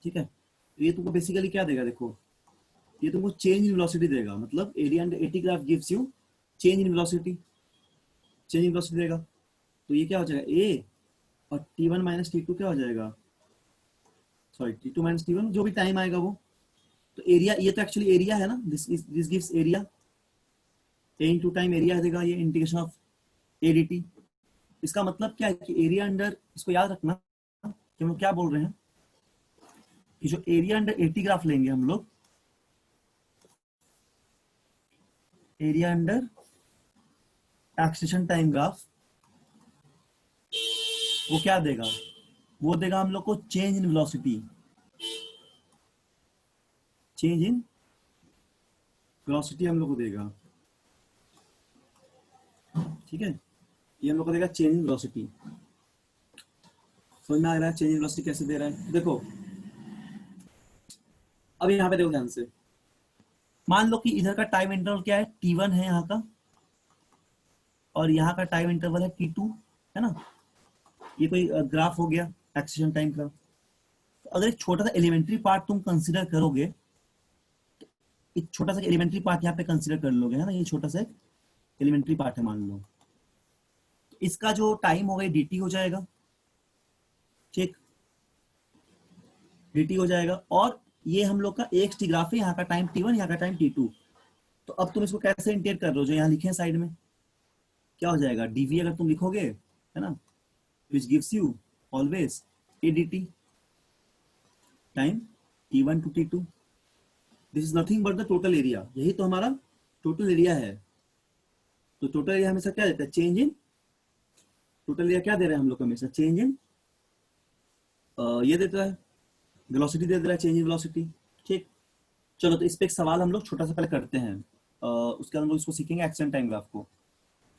ठीक है, तो ये तुमको बेसिकली क्या देगा, देखो ये तुमको चेंज इन वेलोसिटी देगा, मतलब area under a t graph gives you change in velocity, change in velocity देगा। तो ये क्या हो जाएगा, ए और t one minus t two क्या हो जाएगा, sorry t two minus t one, जो भी टाइम आएगा वो। तो एरिया, ये तो एक्चुअली एरिया है ना, this gives area, A into time area देगा, ये integration of A D T. इसका मतलब क्या है कि एरिया अंडर, इसको याद रखना कि हम लोग क्या बोल रहे हैं, कि जो एरिया अंडर एटी ग्राफ लेंगे हम लोग, area under acceleration time graph, वो क्या देगा, वो देगा हम लोग को change in velocity, change in velocity हम लोग को देगा। ठीक है, ये हम लोग को देगा चेंज इन वेलोसिटी। समझ में आ रहा है चेंज इन वेलोसिटी कैसे दे रहा है? देखो अब यहाँ पे देखो ध्यान से, मान लो कि इधर का टाइम इंटरवल क्या है, टी वन है यहाँ का, और यहाँ का टाइम इंटरवल है टी टू, है ना? ये कोई ग्राफ हो गया एक्सेशन टाइम का। तो अगर एक छोटा सा एलिमेंट्री पार्ट तुम कंसिडर करोगे, एक छोटा सा एलिमेंट्री पार्ट यहाँ पे कंसिडर कर लोगे, है ना, ये छोटा सा एलिमेंट्री पार्ट है मान लो, तो इसका जो टाइम होगा ये dt हो जाएगा, ठीक, dt हो जाएगा। और ये हम लोग का एक ग्राफ है, यहाँ का टाइम t1, यहाँ का टाइम t2। तो अब तुम इसको कैसे इंटीग्रेट कर रहे हो, जो यहाँ लिखे हैं साइड में, क्या हो जाएगा, dv अगर तुम लिखोगे, है ना, which gives you always a dt time t1 to t2। This is nothing but the total area, यही तो हमारा टोटल एरिया है। तो टोटल एरिया हमेशा क्या देता है, चेंज इन, टोटल एरिया क्या दे रहा है हम लोग हमेशा, चेंज इन, ये देता है वेलोसिटी, दे दे रहा है चेंज इन वेलोसिटी, ठीक। चलो तो इस पे एक सवाल हम लोग छोटा सा पहले करते हैं, उसके बाद हम लोग इसको सीखेंगे एक्शन टाइम ग्राफ को,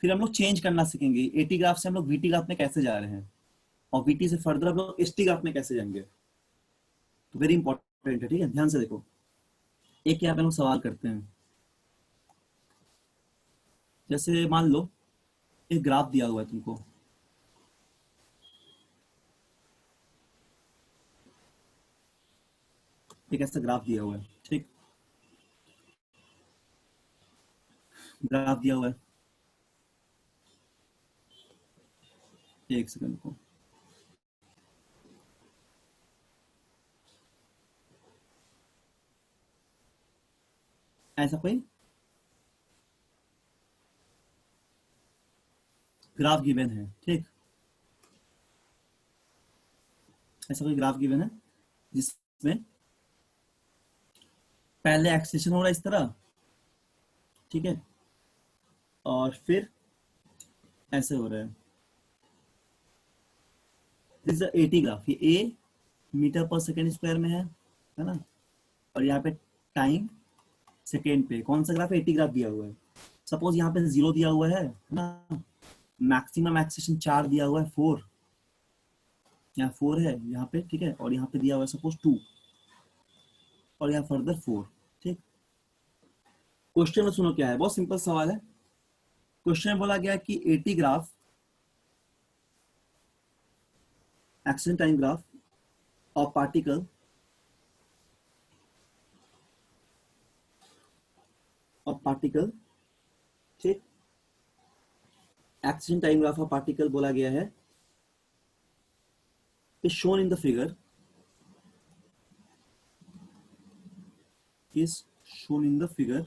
फिर हम लोग चेंज करना सीखेंगे, एटी ग्राफ से हम लोग वीटी ग्राफ में कैसे जा रहे हैं, और वीटी से फर्दर हम लोग एसटी ग्राफ में कैसे जाएंगे। तो वेरी इंपॉर्टेंट है, ठीक है, ध्यान से देखो। एक यहाँ पे हम लोग सवाल करते हैं, जैसे मान लो एक ग्राफ दिया हुआ है तुमको, एक ऐसा ग्राफ दिया हुआ है, ठीक, ग्राफ दिया हुआ है, एक सेकंड को, ऐसा कोई ग्राफ गिवन है, ठीक, ऐसा कोई ग्राफ गिवन है जिसमें पहले एक्सेलेरेशन हो रहा है इस तरह, ठीक है, और फिर ऐसे हो रहा है, दिस इज एटी ग्राफ, ये ए मीटर पर सेकेंड स्क्वायर में है ना, और यहाँ पे टाइम सेकेंड पे, कौन सा ग्राफ है, एटी ग्राफ दिया हुआ है। सपोज यहाँ पे 0 दिया हुआ है ना, मैक्सिमम एक्सेलेरेशन 4 दिया हुआ है, 4, यहाँ 4 है यहाँ पे, ठीक है, और यहाँ पे दिया हुआ है सपोज 2, और यहाँ फर्दर 4, ठीक। क्वेश्चन में सुनो क्या है, बहुत सिंपल सवाल है। क्वेश्चन में बोला गया कि a t graph, action time graph of particle ठीक, action time graph of particle बोला गया है, is shown in the figure, is shown in the figure,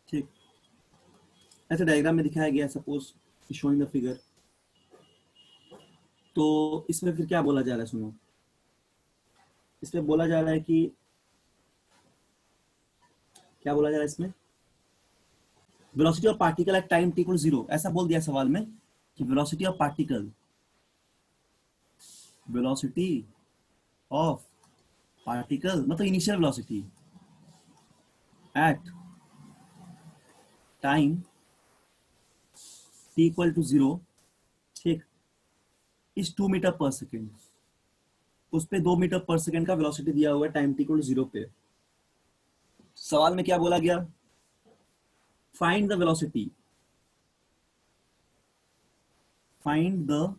ठीक, ऐसे डायग्राम में दिखाया गया, suppose show in the figure. तो इसमें फिर क्या बोला जा रहा है, सुनो, इसमें बोला जा रहा है कि क्या बोला जा रहा है इसमें, velocity of particle at time t = 0, ऐसा बोल दिया सवाल में कि velocity of particle, velocity of particle मतलब initial velocity at time t = 0, ठीक, इस 2 मीटर पर सेकेंड, उस पे 2 मीटर पर सेकेंड का वेलोसिटी दिया हुआ है टाइम t = 0 पे। सवाल में क्या बोला गया, find the velocity, find the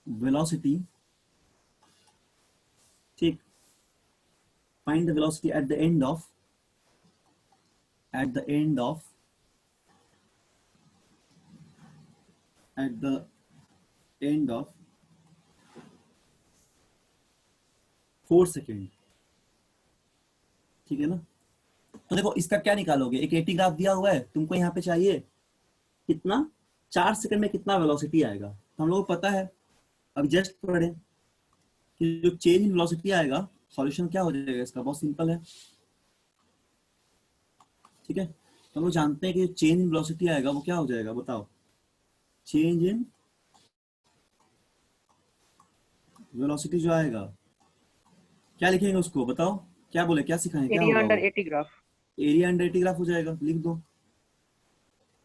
velocity, ठीक, find the velocity at the end of, at the end of 4 second, ठीक है ना। तो देखो इसका क्या निकालोगे, एक एटी ग्राफ दिया हुआ है तुमको, यहाँ पे चाहिए कितना, 4 सेकंड में कितना वेलोसिटी आएगा। तो हम लोगों को पता है, अब जस्ट पढ़े कि जो चेंज इन वेलोसिटी आएगा, सॉल्यूशन क्या हो जाएगा इसका, बहुत सिंपल है, ठीक है। तो हम लोग जानते हैं कि चेंज इन वेलोसिटी आएगा वो क्या हो जाएगा, बताओ, चेंज इन वेलोसिटी जो आएगा, क्या लिखेंगे उसको, बताओ, क्या बोले, क्या सिखाएं, क्या एरिया होगा अंडर वो, eighty graph. Area under a t graph हो जाएगा, लिख दो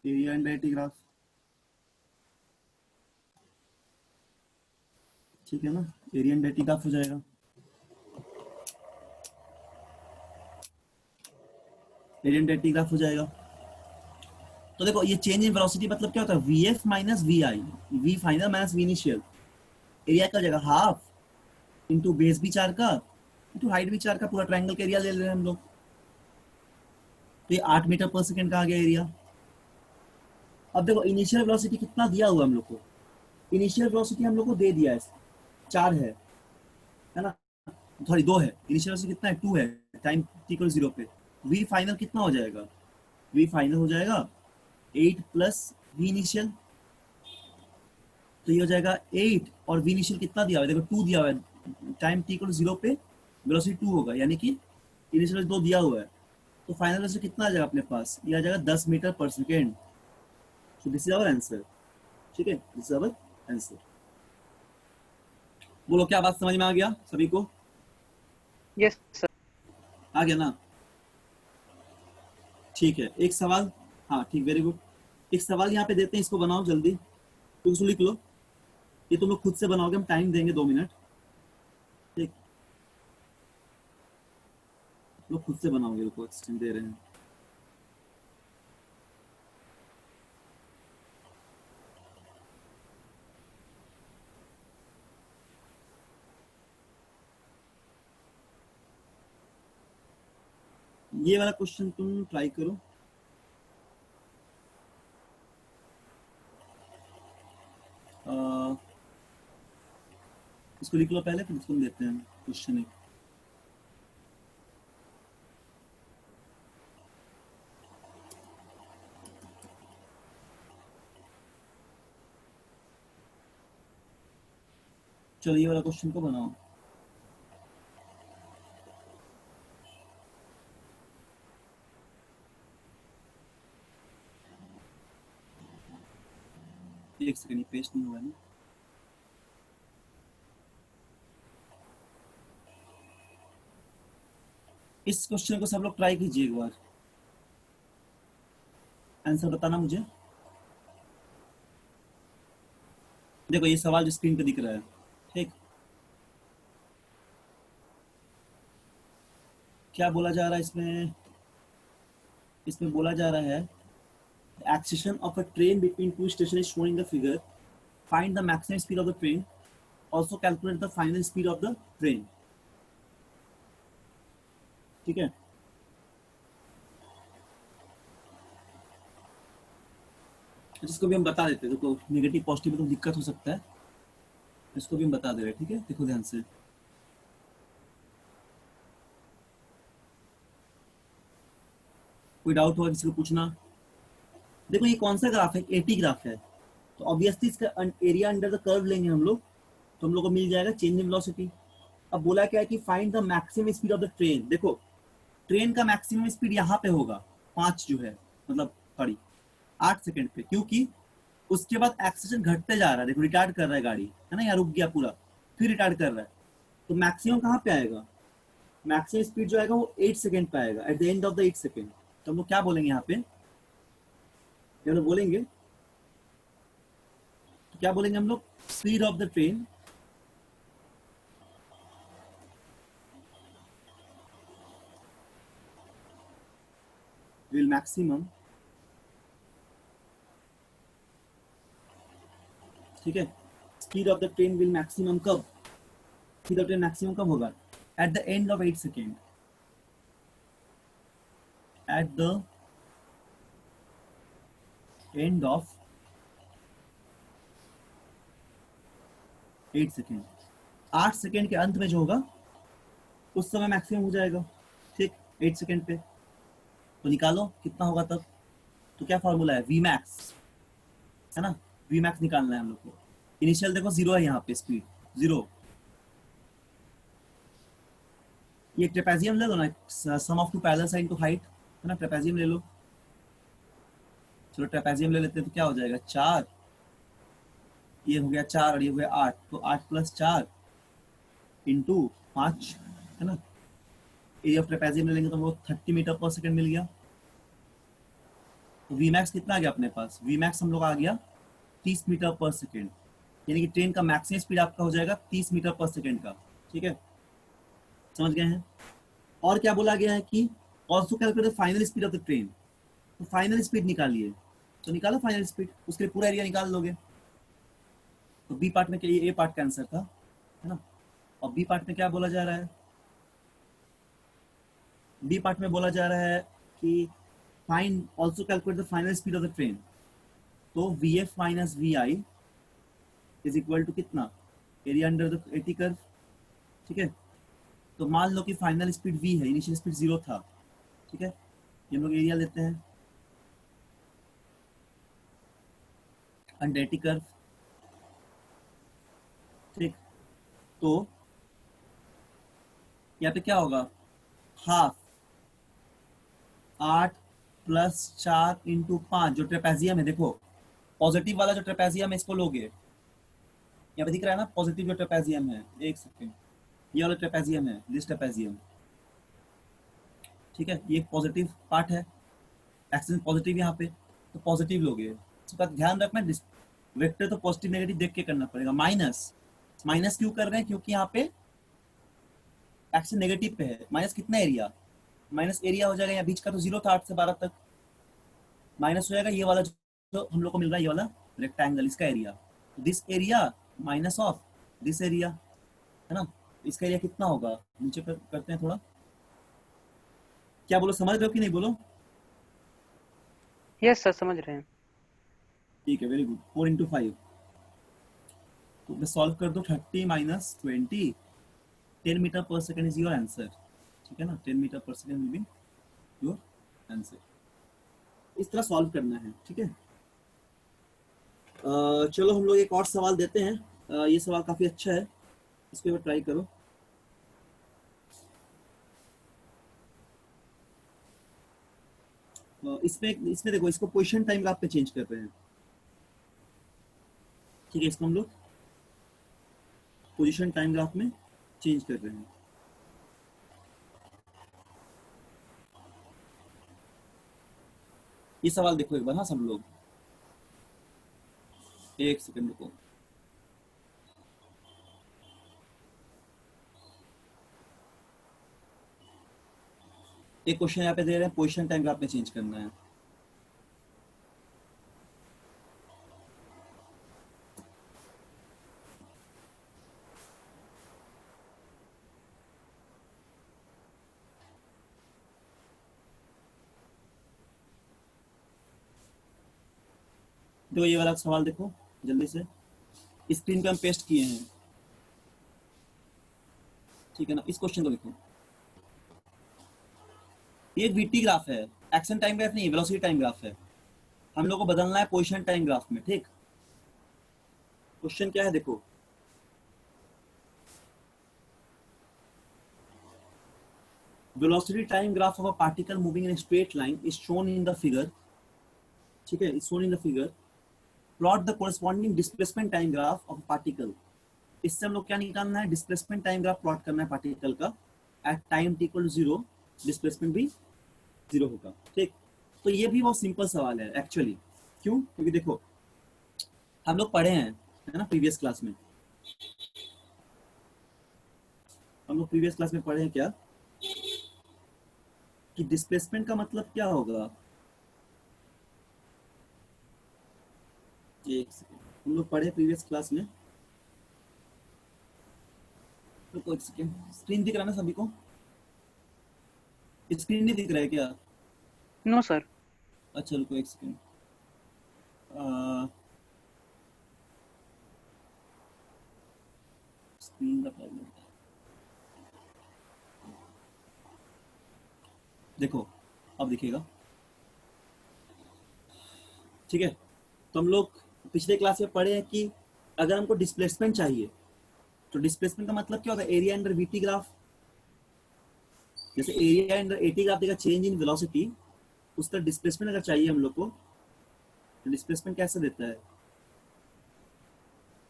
एरिया अंडर एटी ग्राफ, ठीक है ना, एरिया अंडर एटी ग्राफ हो जाएगा, एरिया अंडर एटी ग्राफ हो जाएगा। तो देखो ये चेंज इन वेलोसिटी मतलब क्या होता है, V F minus we I, V final minus V initial, area का जगह हाफ इंटू बेस भी 4 का इंटू हाइट भी 4 का, पूरा ट्रायंगल का एरिया ले रहे हैं हम लोग। तो ये 8 मीटर पर सेकंड का आ गया एरिया। अब देखो इनिशियल वेलोसिटी कितना दिया हुआ हम लोग को, इनिशियल वेलोसिटी हम लोग को दे दिया है 4 है ना, सॉरी 2 है, इनिशियल वेलोसिटी कितना है 2 है, टाइम t इक्वल 0 पे। वी फाइनल कितना हो जाएगा, वी फाइनल हो जाएगा 8 प्लस वी इनिशियल, तो ये हो जाएगा 8 और वी इनिशियल कितना दिया हुआ है, देखो 2 दिया हुआ है, टाइम t इक्वल 0 पे वेलोसिटी 2 होगा, यानी कि इनिशियल 2 दिया हुआ है, तो फाइनल वेलोसिटी कितना आ जाएगा अपने पास, ये आ जाएगा 10 मीटर पर second. So this is our answer, ठीक है, दिस इज आवर आंसर। बोलो क्या बात समझ में आ गया सभी को, यस सर। आ गया ना, ठीक है। एक सवाल, हाँ ठीक, वेरी गुड। एक सवाल यहाँ पे देते हैं, इसको बनाओ जल्दी, तुम इसको लिख लो, ये तुम लोग खुद से बनाओगे, हम टाइम देंगे 2 मिनट, ठीक, लोग खुद से बनाओगे, रुको एक्सटेंड दे रहे हैं। ये वाला क्वेश्चन तुम ट्राई करो, इसको लिख लो पहले, फिर इसको हम देते हैं क्वेश्चन एक। चलो ये वाला क्वेश्चन को बनाओ। एक सेकंड, पेस्ट नहीं हुआ है ना, इस क्वेश्चन को सब लोग ट्राई कीजिए एक बार, आंसर बताना मुझे। देखो ये सवाल जो स्क्रीन पे दिख रहा है, ठीक, क्या बोला जा रहा है इसमें, इसमें बोला जा रहा है acceleration of a train between two stations is shown in the figure, find the maximum speed of the train, also calculate the final speed of the train, ठीक है। इसको भी हम बता देते हैं, देखो नेगेटिव पॉजिटिव में तो दिक्कत हो सकता है, इसको भी हम बता दे रहे हैं, ठीक है, देखो ध्यान से। कोई डाउट होगा किसी को पूछना। देखो ये कौन सा ग्राफ है, एटी ग्राफ है, तो ऑब्वियसली इसका एरिया अंडर द कर्व लेंगे हम लोग, तो हम लोग को मिल जाएगा चेंज इन वेलोसिटी। अब बोला क्या है कि find the maximum speed of the train, देखो ट्रेन का मैक्सिमम स्पीड यहाँ पे होगा 5 जो है, मतलब सॉरी 8 सेकंड पे, क्योंकि उसके बाद एक्सेलेरेशन घटते जा रहा है, देखो रिटार्ड कर रहा है गाड़ी, है ना, यहाँ रुक गया पूरा, फिर रिटार्ड कर रहा है, तो मैक्सिमम कहाँ पे आएगा, मैक्सिमम स्पीड जो आएगा वो 8 सेकंड पे आएगा, eight the end of the 8 second. तो हम लोग क्या बोलेंगे यहाँ पे, हम लोग बोलेंगे, तो क्या बोलेंगे हम लोग, speed of the train will maximum, ठीक है, speed of the train will maximum कब, स्पीड ऑफ ट्रेन मैक्सिमम कब होगा, eight the end of 8 second, eight the end of 8 second, 8 second के अंत में जो होगा उस समय मैक्सिमम हो जाएगा, ठीक, 8 सेकेंड पे, तो निकालो कितना होगा तब, तो क्या फॉर्मूला है, वी मैक्स, है ना, वी मैक्स निकालना है हम लोग को। इनिशियल देखो 0 है यहाँ पे, स्पीड 0, ये ट्रेपेजियम ले लो ना, sum of two parallel side to height, है ना, ट्रेपेजियम ले लो, चलो ट्रेपेजियम ले लेते हैं, तो क्या हो जाएगा 4, ये हो गया 4 और ये हो गया 8, तो 8 प्लस 4 इंटू 5, है ना, एरिया ऑफ ट्रेपेजियम ले लेंगे तो वो 30 मीटर पर सेकंड मिल गया। तो वी मैक्स कितना आ गया अपने पास, वी मैक्स हम लोग आ गया 30 मीटर पर सेकंड, यानी कि ट्रेन का मैक्सिमम स्पीड आपका हो जाएगा 30 मीटर पर सेकंड का, ठीक है, समझ गए हैं। और क्या बोला गया है कि also calculate the final speed of the train, तो फाइनल स्पीड निकालिए, तो निकालो फाइनल स्पीड, उसके लिए पूरा एरिया निकाल लोगे। तो बी पार्ट में क्या, ये ए पार्ट का आंसर था, है ना। और बी पार्ट में क्या बोला जा रहा है, बी पार्ट में बोला जा रहा है कि find also calculate the final speed of the train. तो v F minus we i is equal to कितना, area under the a t curve, ठीक है। तो मान लो कि फाइनल स्पीड v है, इनिशियल स्पीड 0 था, ठीक है। ये हम लोग एरिया लेते हैं अंडर एटी कर्व, ठीक। तो यहाँ पे क्या होगा, हाफ 8 प्लस 4 इंटू 5, जो ट्रेपेजियम है, देखो पॉजिटिव वाला जो ट्रेपेजियम है इसको लोगे, यहाँ पे दिख रहा है ना पॉजिटिव जो ट्रेपेजियम है, एक सेकेंड, ये वाला ट्रेपेजियम है, दिस ट्रेपेजियम, ठीक है। ये पॉजिटिव पार्ट है, एक्शन पॉजिटिव यहाँ पे, तो पॉजिटिव लोगे। इसका ध्यान रखना, वेक्टर तो पॉजिटिव नेगेटिव देख के करना पड़ेगा। माइनस, माइनस क्यों कर रहे हैं, क्योंकि यहाँ पे एक्शन नेगेटिव पे है। माइनस कितना एरिया, माइनस एरिया हो जाएगा, यहाँ बीच का तो 0 था 8 से 12 तक, माइनस हो जाएगा ये वाला जो हम लोग को मिल रहा है, ये वाला रेक्टेंगल, इसका area, this area minus of this area, है ना। इसका एरिया कितना होगा, नीचे करते हैं थोड़ा, क्या बोलो, समझ रहे हो कि नहीं, बोलो। यस सर, समझ रहे हैं। ठीक है, वेरी गुड। 4 इंटू 5, तो मैं सॉल्व कर दो, 30 माइनस 20, 10 मीटर पर सेकेंड इज योर आंसर, ठीक है ना। 10 मीटर पर second will be your answer. इस तरह सॉल्व करना है, ठीक है। चलो हम लोग एक और सवाल देते हैं। ये सवाल काफी अच्छा है, इस पे ट्राई करो। इसमें देखो, इसको पोजीशन टाइम ग्राफ पे चेंज कर रहे हैं, ठीक है। इसको हम लोग पोजीशन टाइम ग्राफ में चेंज कर रहे हैं। ये सवाल देखो एक बार, हाँ सब लोग, एक सेकंड रुको। एक क्वेश्चन यहाँ पे दे रहे हैं, पोजीशन टाइम ग्राफ में चेंज करना है। तो ये वाला सवाल देखो जल्दी से, स्क्रीन पे हम पेस्ट किए हैं, ठीक है ना। इस क्वेश्चन को देखो, ये वीटी ग्राफ है, एक्शन टाइम ग्राफ नहीं, वेलोसिटी टाइम ग्राफ है। हम लोग को बदलना है पोजीशन टाइम ग्राफ में, ठीक। क्वेश्चन क्या है देखो, velocity time graph of a particle moving in a straight line is shown in the figure, ठीक है, is shown in the figure, plot the corresponding displacement time graph of a particle। इससे हम लोग क्या निकालना है, डिस्प्लेसमेंट टाइम ग्राफ प्लॉट करना है पार्टिकल का at time t equal to 0, displacement भी 0 होगा, ठीक। तो ये भी बहुत सिंपल सवाल है एक्चुअली, क्यों, क्योंकि देखो हम लोग पढ़े हैं, है ना, प्रीवियस क्लास में, हम लोग प्रीवियस क्लास में पढ़े हैं क्या, कि डिस्प्लेसमेंट का मतलब क्या होगा। एक सेकेंड, हम लोग पढ़े प्रीवियस क्लास में, तो एक सेकेंड, स्क्रीन दिख रहा है ना सभी को, स्क्रीन नहीं दिख रहा है क्या। No sir. अच्छा रुको एक सेकेंड, स्क्रीन का प्रॉब्लम, देखो अब दिखेगा, ठीक है। तो हम लोग पिछले क्लास में पढ़े हैं कि अगर हमको डिस्प्लेसमेंट चाहिए, तो डिस्प्लेसमेंट का मतलब क्या होता है, एरिया अंडर वीटी ग्राफ। जैसे एरिया अंडर एटी ग्राफ देगा चेंज इन वेलोसिटी, उस तरह डिस्प्लेसमेंट अगर चाहिए हम लोग को, तो डिस्प्लेसमेंट कैसे देता है,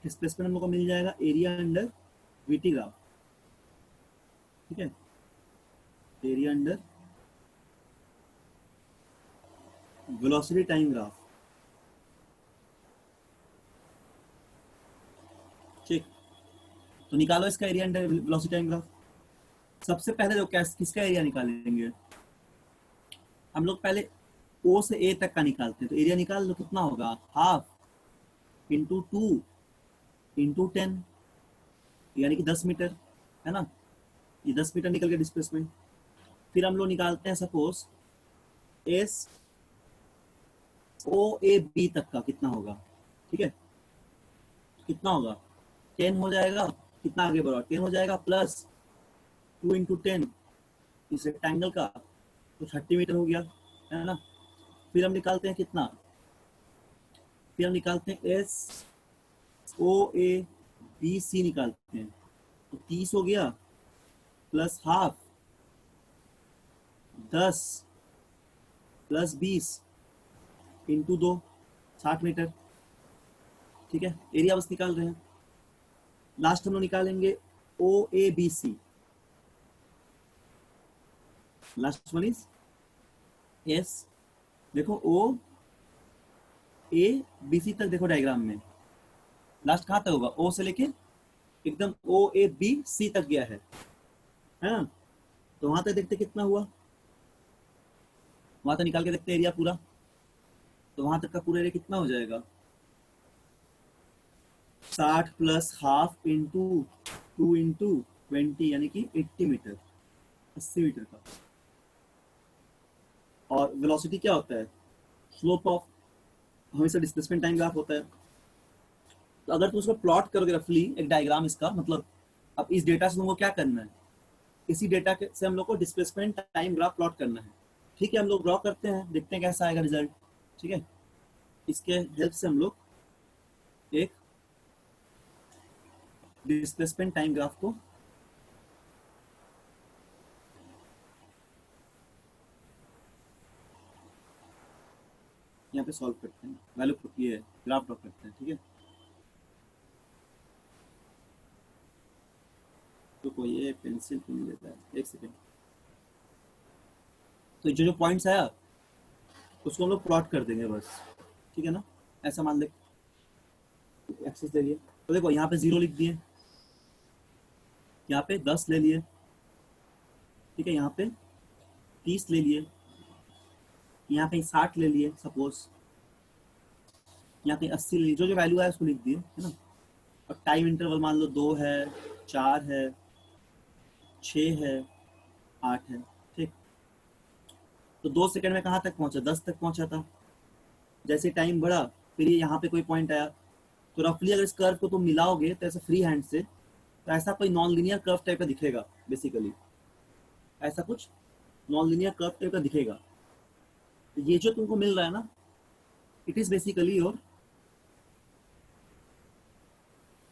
डिस्प्लेसमेंट हम लोग को मिल जाएगा एरिया अंडर वीटी ग्राफ, ठीक है, area under velocity time graph, ठीक। तो निकालो इसका area under velocity time graph. सबसे पहले जो किसका एरिया निकालेंगे हम लोग, पहले ओ से ए तक का निकालते हैं, तो एरिया निकाल लो कितना होगा, हाफ इंटू 2 इंटू 10, यानी कि 10 मीटर, है ना। ये 10 मीटर निकल गया डिस्प्लेसमेंट। फिर हम लोग निकालते हैं suppose S O A B तक का कितना होगा, ठीक है। कितना होगा, 10 हो जाएगा, कितना आगे बढ़ा, 10 हो जाएगा प्लस 2 इंटू 10 इस रेक्टेंगल का, तो 30 मीटर हो गया, है ना। फिर हम निकालते हैं कितना, फिर हम निकालते हैं एस ओ ए बी सी निकालते हैं, तो 30 हो गया plus half 10 plus 20 into 2 60 metre, ठीक है। एरिया बस निकाल रहे हैं। लास्ट हम लोग निकालेंगे O A B C, last one is S, देखो ओ ए बी सी तक, देखो डायग्राम में लास्ट कहाँ तक होगा, ओ से लेके एकदम ओ ए बी सी तक गया है ना। तो वहां तक देखते कितना हुआ, वहां तक निकाल के देखते एरिया पूरा, तो वहां तक का पूरा एरिया कितना हो जाएगा, 60 प्लस हाफ इंटू 2 इंटू 20 यानी कि 80 मीटर, 80 मीटर का। और वेलोसिटी क्या होता है, स्लोप ऑफ हमेशा डिस्प्लेसमेंट टाइम ग्राफ होता है। तो अगर तुम उसको प्लॉट करोगे रफली एक डायग्राम इसका, मतलब अब इस डेटा से तुमको क्या करना है, इसी डेटा से हम लोग को डिस्प्लेसमेंट टाइम ग्राफ प्लॉट करना है, ठीक है। हम लोग ड्रॉ करते हैं, देखते हैं कैसा आएगा रिजल्ट, ठीक है। इसके हेल्प से हम लोग एक डिस्प्लेसमेंट टाइम ग्राफ को यहाँ पे सॉल्व करते हैं, वैल्यू ये ग्राफ ड्रॉ करते हैं, ठीक है। तो कोई ये पेंसिल क्यों नहीं लेता है, एक सेकेंड। तो जो जो पॉइंट्स आया उसको हम लोग प्लॉट कर देंगे बस, ठीक है ना। ऐसा मान ले एक्सेस ले लिए, तो देखो यहाँ पे 0 लिख दिए, यहाँ पे 10 ले लिए, ठीक है। यहाँ पे 30 ले लिए, यहाँ पे 60 ले लिए सपोज, यहाँ पे 80 ले लिए, जो जो वैल्यू है उसको लिख दिए, है ना। और टाइम इंटरवल मान लो 2 है, 4 है, 6 है, 8 है, ठीक। तो 2 सेकंड में कहाँ तक पहुंचा, 10 तक पहुंचा था। जैसे टाइम बढ़ा, फिर ये यहाँ पे कोई पॉइंट आया, तो रफली अगर इस कर्व को तुम मिलाओगे तो ऐसे फ्री हैंड से, तो ऐसा कोई नॉन लीनियर कर्व टाइप का दिखेगा बेसिकली, ऐसा कुछ नॉन लीनियर कर्व टाइप का दिखेगा। तो ये जो तुमको मिल रहा है ना, it is basically your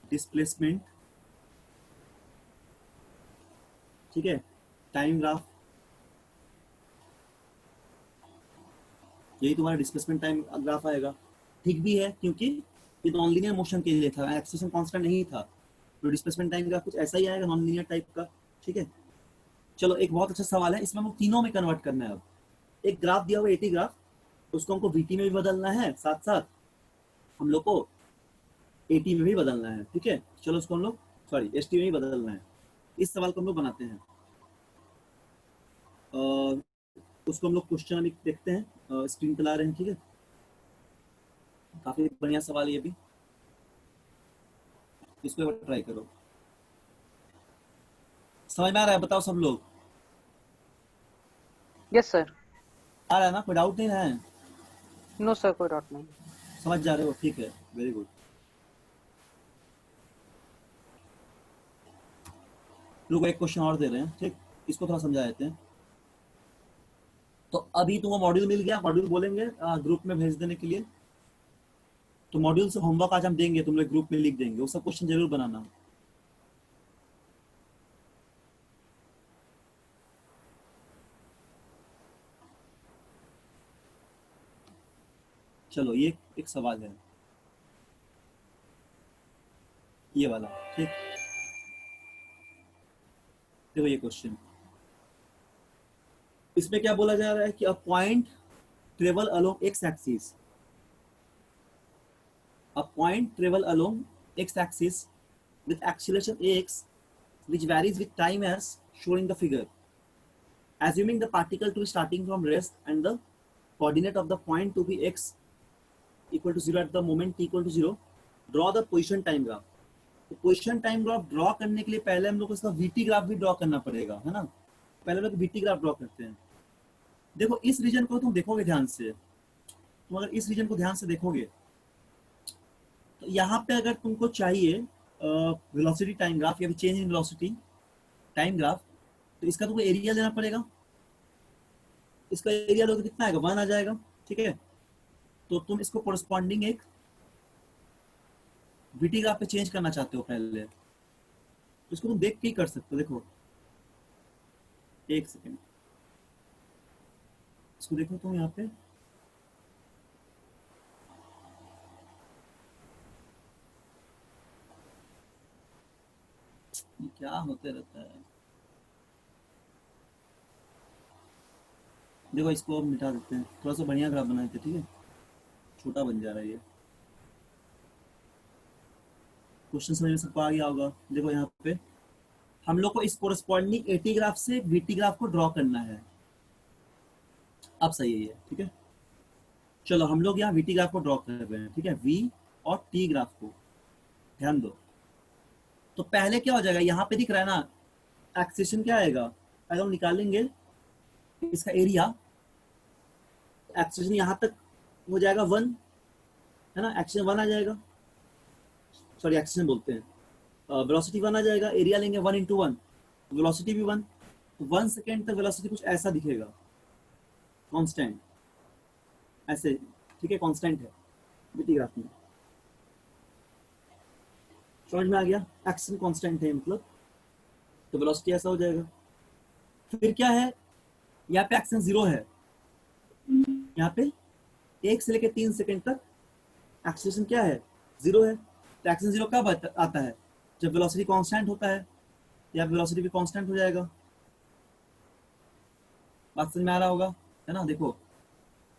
displacement, ठीक है, टाइम ग्राफ। यही तुम्हारा डिस्प्लेसमेंट टाइम ग्राफ आएगा। ठीक भी है क्योंकि ये नॉन लीनियर मोशन के लिए था, एक्सेलेरेशन कांस्टेंट नहीं था, तो डिस्प्लेसमेंट टाइम ग्राफ कुछ ऐसा ही आएगा नॉन लीनियर टाइप का, ठीक है। चलो एक बहुत अच्छा सवाल है, इसमें हमको तीनों में कन्वर्ट करना है। अब एक ग्राफ दिया हुआ 80 ग्राफ, उसको हमको VT में भी बदलना है, साथ साथ हम लोग को AT में भी बदलना है, ठीक है। चलो उसको हम लोग सॉरी ST में भी बदलना है। इस सवाल को हम लोग बनाते हैं, उसको हम लोग क्वेश्चन अभी देखते हैं, स्क्रीन पे ला रहे हैं, ठीक है। काफी बढ़िया सवाल है ये भी, इसको एक बार ट्राई करो। समझ में आ रहा है, बताओ सब लोग, यस सर। आ रहा है ना, कोई डाउट नहीं है, नो सर, कोई डाउट नहीं। समझ जा रहे हो, ठीक है, वेरी गुड। लोग एक क्वेश्चन और दे रहे हैं, ठीक, इसको थोड़ा समझा देते हैं। तो अभी तुमको मॉड्यूल मिल गया, मॉड्यूल बोलेंगे ग्रुप में भेज देने के लिए। तो मॉड्यूल से होमवर्क आज हम देंगे, तुम लोग ग्रुप में लिख देंगे, वो सब क्वेश्चन जरूर बनाना। चलो ये एक सवाल है, ये वाला, ठीक। देखो ये क्वेश्चन, इसमें क्या बोला जा रहा है कि a point travel along x axis, a point travel along x-axis with acceleration x which varies with time as shown in the figure, assuming the particle to be starting from rest and the coordinate of the point to be x equal to 0 at the moment t equal to 0, draw the position time graph. तो position time graph draw करने के लिए पहले हम लोग को इसका VT graph भी ड्रॉ करना पड़ेगा, है ना. पहले लोग वीटी ग्राफ ड्रॉ करते हैं. देखो इस रीजन को तुम देखोगे ध्यान से, तुम अगर इस रीजन को ध्यान से देखोगे तो यहाँ पे अगर तुमको चाहिए वेलोसिटी टाइम ग्राफ या change in velocity time graph, तो इसका तुमको एरिया लेना पड़ेगा. इसका एरिया लोगे कितना आएगा, 1 आ जाएगा. ठीक है, तो तुम इसको कोरस्पॉन्डिंग एक वीटी ग्राफ पे चेंज करना चाहते हो पहले, तो इसको तुम देख के ही कर सकते हो. देखो एक सेकेंड, इसको देखो तुम यहाँ पे, ये क्या होते रहता है. देखो इसको अब मिटा देते हैं, थोड़ा सा बढ़िया ग्राफ बनाए थे. ठीक है, छोटा बन जा रहा है ये. क्वेश्चन समझ में सबको आ गया होगा. देखो यहाँ पे हम लोग को इस कोरस्पॉन्डिंग एटी ग्राफ से वीटी ग्राफ को ड्रॉ करना है. अब सही है ये. ठीक है, चलो हम लोग यहाँ वीटी ग्राफ को ड्रॉ कर रहे हैं. ठीक है, वी और टी ग्राफ को ध्यान दो. तो पहले क्या हो जाएगा, यहाँ पे दिख रहा है ना एक्सेशन क्या आएगा, अगर हम निकालेंगे इसका एरिया, एक्सेशन यहाँ तक हो जाएगा 1, है ना. एक्सेशन 1 आ जाएगा, सॉरी एक्सेशन बोलते हैं, वेलोसिटी 1 आ जाएगा. एरिया लेंगे 1 × 1, वेलोसिटी भी 1. तो 1 सेकेंड तक वेलोसिटी कुछ ऐसा दिखेगा, कांस्टेंट ऐसे. ठीक है, कांस्टेंट है वीटी ग्राफ में. समझ में आ गया, एक्सेशन कांस्टेंट है मतलब, तो वेलोसिटी ऐसा हो जाएगा. फिर क्या है, यहाँ पे एक्सेशन 0 है, यहाँ पे 1 से लेकर 3 सेकेंड तक एक्सेलरेशन क्या है, 0 है. तो एक्सेशन 0 कब आता है, जब वेलोसिटी कांस्टेंट होता है, या वेलोसिटी भी कांस्टेंट हो जाएगा. बात समझ में आ रहा होगा, है ना. देखो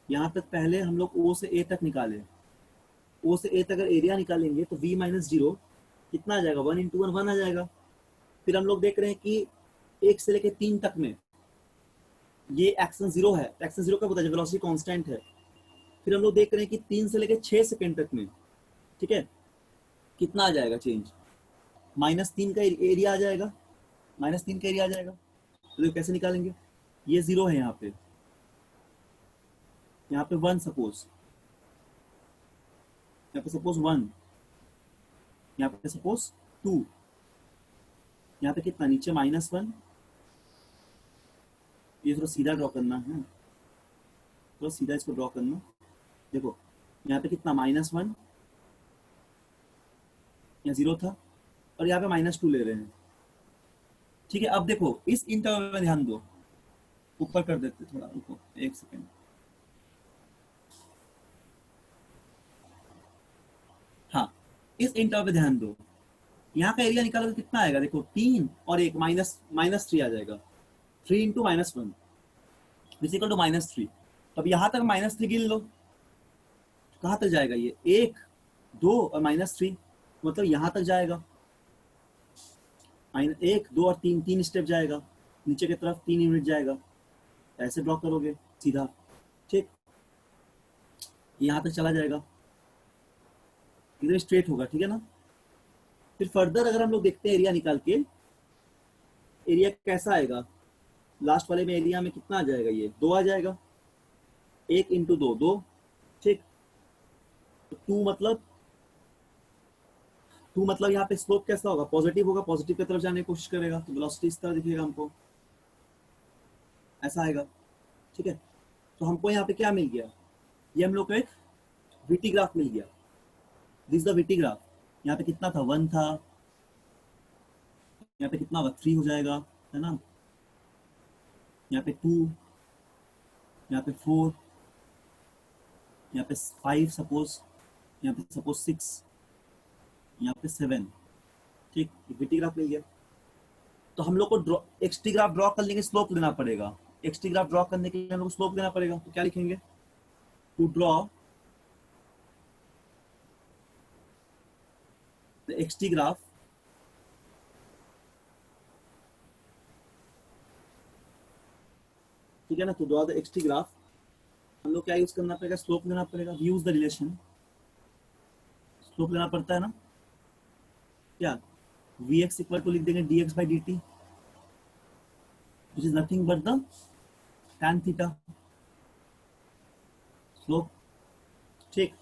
यहाँ तक पहले हम लोग O से A तक निकाले, O से A तक अगर एरिया निकालेंगे तो V - 0 कितना आ जाएगा, 1 × 1 1 आ जाएगा. फिर हम लोग देख रहे हैं कि 1 से लेकर 3 तक में ये एक्सेशन 0 है. एक्सेशन 0 कब होता है, जब वेलोसिटी कांस्टेंट है. फिर हम लोग देख रहे हैं कि 3 से लेकर 6 सेकेंड तक में, ठीक है, कितना आ जाएगा चेंज, -3 का एरिया आ जाएगा, -3 का एरिया आ जाएगा. तो कैसे निकालेंगे, ये 0 है यहाँ पे, यहाँ पे 1 सपोज, यहाँ पे सपोज 1, यहाँ पे सपोज 2, यहाँ पे कितना नीचे -1. ये थोड़ा सीधा ड्रॉ करना है, थोड़ा सीधा इसको ड्रॉ करना. देखो यहाँ पे कितना -1, यहाँ 0 था, और यहाँ पे -2 ले रहे हैं. ठीक है, अब देखो इस इंटरवल में ध्यान दो, ऊपर कर देते थोड़ा, रुको एक सेकेंड. हाँ, इस इंटरवल पे ध्यान दो, यहाँ का एरिया निकालो तो कितना आएगा, देखो 3 और 1 -3 आ जाएगा. 3 × -1 इक्वल टू -3. तो अब यहाँ तक -3 गिन लो, कहाँ तक जाएगा ये, 1 2 और -3, मतलब यहाँ तक जाएगा. 1 2 और 3 3 स्टेप जाएगा, नीचे की तरफ 3 यूनिट जाएगा. ऐसे ड्रॉ करोगे सीधा, ठीक, यहाँ तक चला जाएगा, इधर स्ट्रेट होगा. ठीक है ना. फिर फर्दर अगर हम लोग देखते हैं एरिया निकाल के, एरिया कैसा आएगा, लास्ट वाले में एरिया में कितना आ जाएगा, ये 2 आ जाएगा. 1 × 2 2, ठीक. 2 मतलब यहाँ पे स्लोप कैसा होगा, पॉजिटिव होगा, पॉजिटिव की तरफ जाने की कोशिश करेगा, तो वेलोसिटी इस तरह दिखेगा हमको, ऐसा आएगा. ठीक है, तो हमको यहाँ पे क्या मिल गया, ये हम लोग को एक वीटी ग्राफ मिल गया. This the VT graph. यहाँ पे कितना था, 1 था, यहाँ पे कितना होगा, 3 हो जाएगा, है ना. यहाँ पे 2, यहाँ पे 4, यहाँ पे 5 सपोज, यहाँ पे सपोज 6, यहाँ पे 7. ठीक, वीटी ग्राफ मिल गया. तो हम लोग को एक्सटी ग्राफ ड्रॉ करने के स्लोप लेना पड़ेगा. एक्सटी ग्राफ ड्रॉ करने के लिए हम लोग को स्लोप लेना पड़ेगा. तो क्या लिखेंगे, to draw the XT graph ठीक है ना. तो ड्रॉ द एक्सटी ग्राफ हम लोग क्या यूज करना पड़ेगा, स्लोप लेना पड़ेगा, यूज द रिलेशन, स्लोप लेना पड़ता है ना, क्या vx इक्वल टू लिख देंगे dx by dt which is nothing but the tan theta slope. ठीक,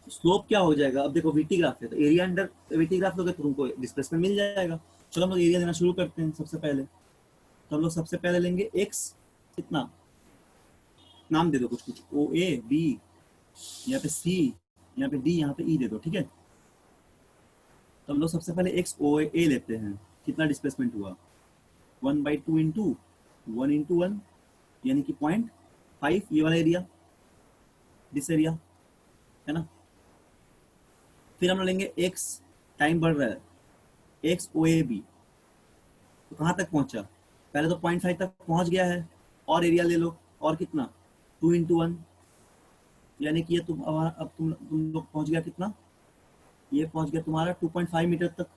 स्लोप क्या हो जाएगा, अब देखो वीटी ग्राफ है तो एरिया अंडर वीटी ग्राफ लोगे तो तुमको डिस्प्लेसमेंट मिल जाएगा। चलो हम लोग एरिया देना शुरू करते हैं। सबसे पहले तो हम लोग सबसे पहले लेंगे x, कितना नाम दे दो कुछ कुछ, ओ ए बी, यहाँ पे सी, यहाँ पे डी, यहाँ पे ई दे दो, ठीक है। तो हम लोग सबसे पहले एक्स ओ ए लेते हैं, कितना डिस्प्लेसमेंट हुआ 1/2 इंटू 1 यानी कि 0.5, ये वाला एरिया, दिस एरिया है ना। फिर हम लोग लेंगे एक्स, टाइम बढ़ रहा है, एक्स ओ ए बी, तो कहाँ तक पहुंचा, पहले तो 0.5 तक पहुंच गया है, और एरिया ले लो, और कितना 2 × 1 यानी कि ये अब तुम लोग पहुंच गया कितना, ये पहुंच गया तुम्हारा 2.5 मीटर तक।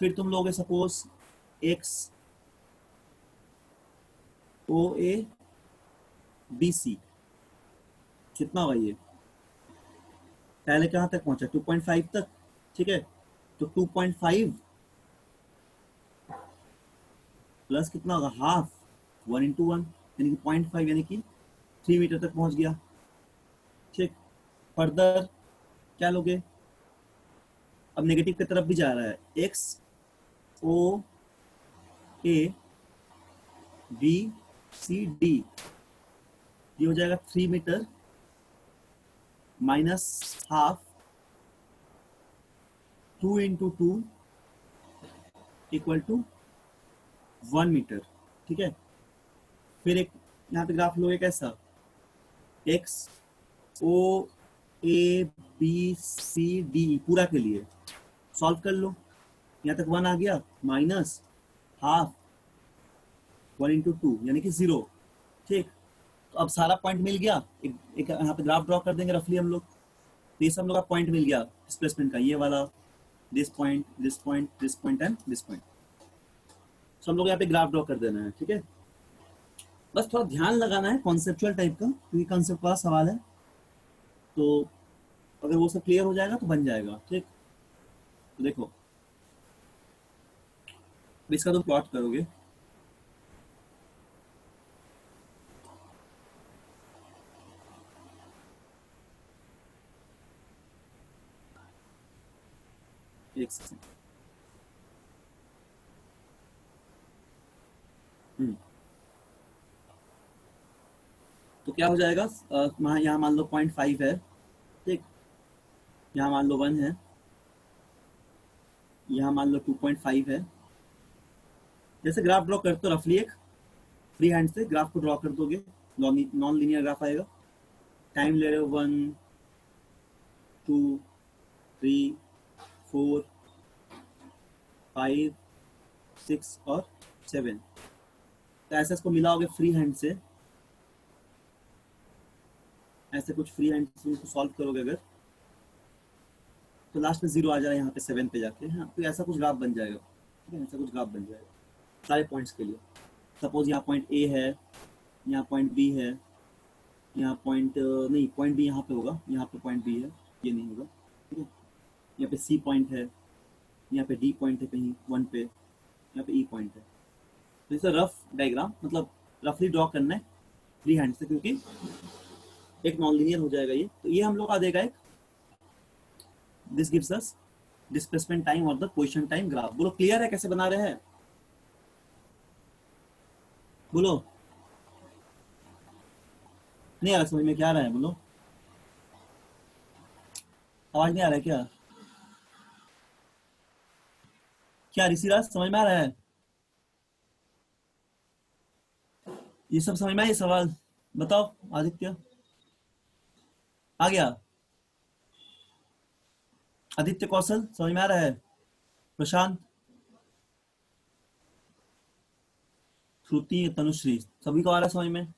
फिर तुम लोगे suppose X O A B C, कितना हुआ ये, पहले कहाँ तक पहुंचा 2.5 तक, ठीक है। तो 2.5 प्लस कितना होगा हाफ, 1 × 1 यानी कि 0.5 यानी कि 3 मीटर तक पहुंच गया। ठीक, फर्दर क्या लोगे, अब नेगेटिव की तरफ भी जा रहा है, X O A B C D, ये हो जाएगा 3 metre minus half, 2 × 2 equal to 1 metre, ठीक है। फिर एक यहाँ पे ग्राफ लोगे कैसा, X O A B C D पूरा के लिए सॉल्व कर लो, यहाँ तक 1 आ गया, माइनस हाफ 1 × 2 यानी कि 0। ठीक, तो अब सारा पॉइंट मिल गया, एक यहाँ पे ग्राफ ड्रॉ कर देंगे रफली हम लोग, तो ये सब लोग का पॉइंट मिल गया डिस्प्लेसमेंट का, ये वाला, this point, this point, this point and this point, सब लोग यहाँ पे ग्राफ ड्रॉ कर देना है, ठीक है। बस थोड़ा ध्यान लगाना है कॉन्सेप्चुअल टाइप का, क्योंकि कॉन्सेप्ट वाला सवाल है, तो अगर वो सब क्लियर हो जाएगा तो बन जाएगा। ठीक, तो देखो इसका तुम प्लॉट करोगे, एक सेकंड, तो क्या हो जाएगा, यहाँ मान लो 0.5 है, ठीक, यहाँ मान लो 1 है, यहाँ मान लो 2.5 है। जैसे ग्राफ ड्रॉ करते हो रफली एक फ्री हैंड से ग्राफ को ड्रॉ कर दोगे, नॉन लीनियर ग्राफ आएगा, टाइम ले रहे हो 1 2 3 4 5 6 और 7, तो ऐसे इसको मिलाओगे फ्री हैंड से, ऐसे कुछ फ्री हैंड से इसको सॉल्व करोगे अगर, तो लास्ट में 0 आ जाएगा यहाँ पे 7 पे जाके, हाँ, तो ऐसा कुछ ग्राफ बन जाएगा, ठीक है, ऐसा कुछ ग्राफ बन जाएगा सारे पॉइंट्स के लिए। सपोज यहाँ पॉइंट ए है, यहाँ पॉइंट बी है, यहाँ पॉइंट नहीं, पॉइंट बी यहाँ पे होगा, यहाँ पे पॉइंट बी है, ये नहीं होगा, ठीक है। यहाँ पे सी पॉइंट है, यहाँ पे डी पॉइंट है कहीं 1 पे, यहाँ पे ई पॉइंट है। तो इसे रफ डायग्राम मतलब रफली ड्रॉ करना है फ्री हैंड से, क्योंकि एक नॉन लीनियर हो जाएगा ये। तो ये हम लोग का देगा एक, this gives us displacement time और द पोजीशन टाइम ग्राफ। बोलो क्लियर है कैसे बना रहे हैं, बोलो, नहीं आ रहा समझ में, क्या आ रहा है बोलो, आवाज नहीं आ रहा है क्या, क्या ऋषिराज समझ में आ रहा है, ये सब समझ में आया, ये सवाल बताओ, आदित्य आ गया, आदित्य कौशल समझ में आ रहा है, प्रशांत, श्रुति, तनुश्री, सभी को आ रहा है समझ में,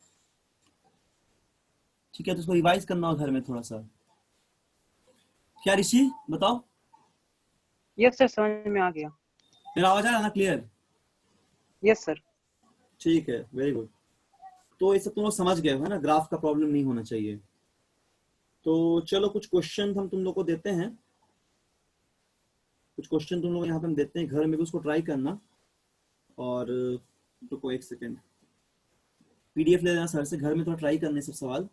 ठीक है। तो इसको रिवाइज करना हो घर में थोड़ा सा, क्या ऋषि बताओ, यस सर, समझ में आ गया। मेरा आवाज आ रहा है ना क्लियर, यस सर। ठीक है, वेरी गुड। तो ये सब तुम लोग समझ गए हो है ना, ग्राफ का प्रॉब्लम नहीं होना चाहिए। तो चलो कुछ क्वेश्चन हम तुम लोग को देते हैं, कुछ क्वेश्चन तुम लोग यहाँ पे हम देते हैं, घर में भी उसको ट्राई करना। और रुको एक सेकेंड, पीडीएफ ले लेना सर से, घर में थोड़ा ट्राई करने सब सवाल।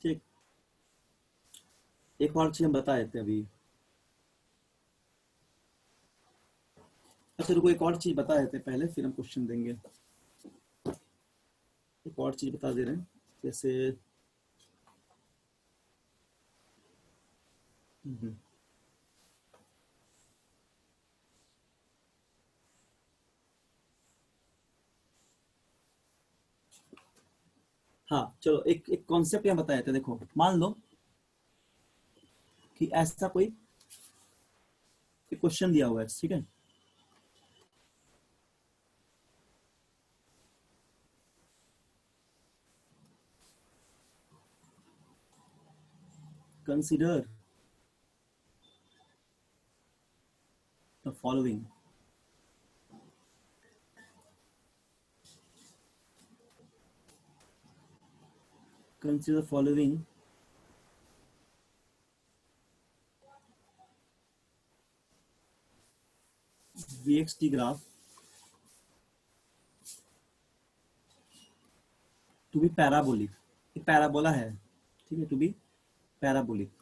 ठीक, एक और चीज हम बता देते हैं अभी। अच्छा रुको, एक और चीज बता देते हैं पहले, फिर हम क्वेश्चन देंगे। एक और चीज बता दे रहे हैं, जैसे हाँ चलो, एक एक कॉन्सेप्ट यहाँ बताए थे। देखो मान लो कि ऐसा कोई क्वेश्चन दिया हुआ है, ठीक है। Consider the following, consider the following vxt graph to be parabolic। एक पैराबोला है, ठीक है, टू बी पैराबोलिक।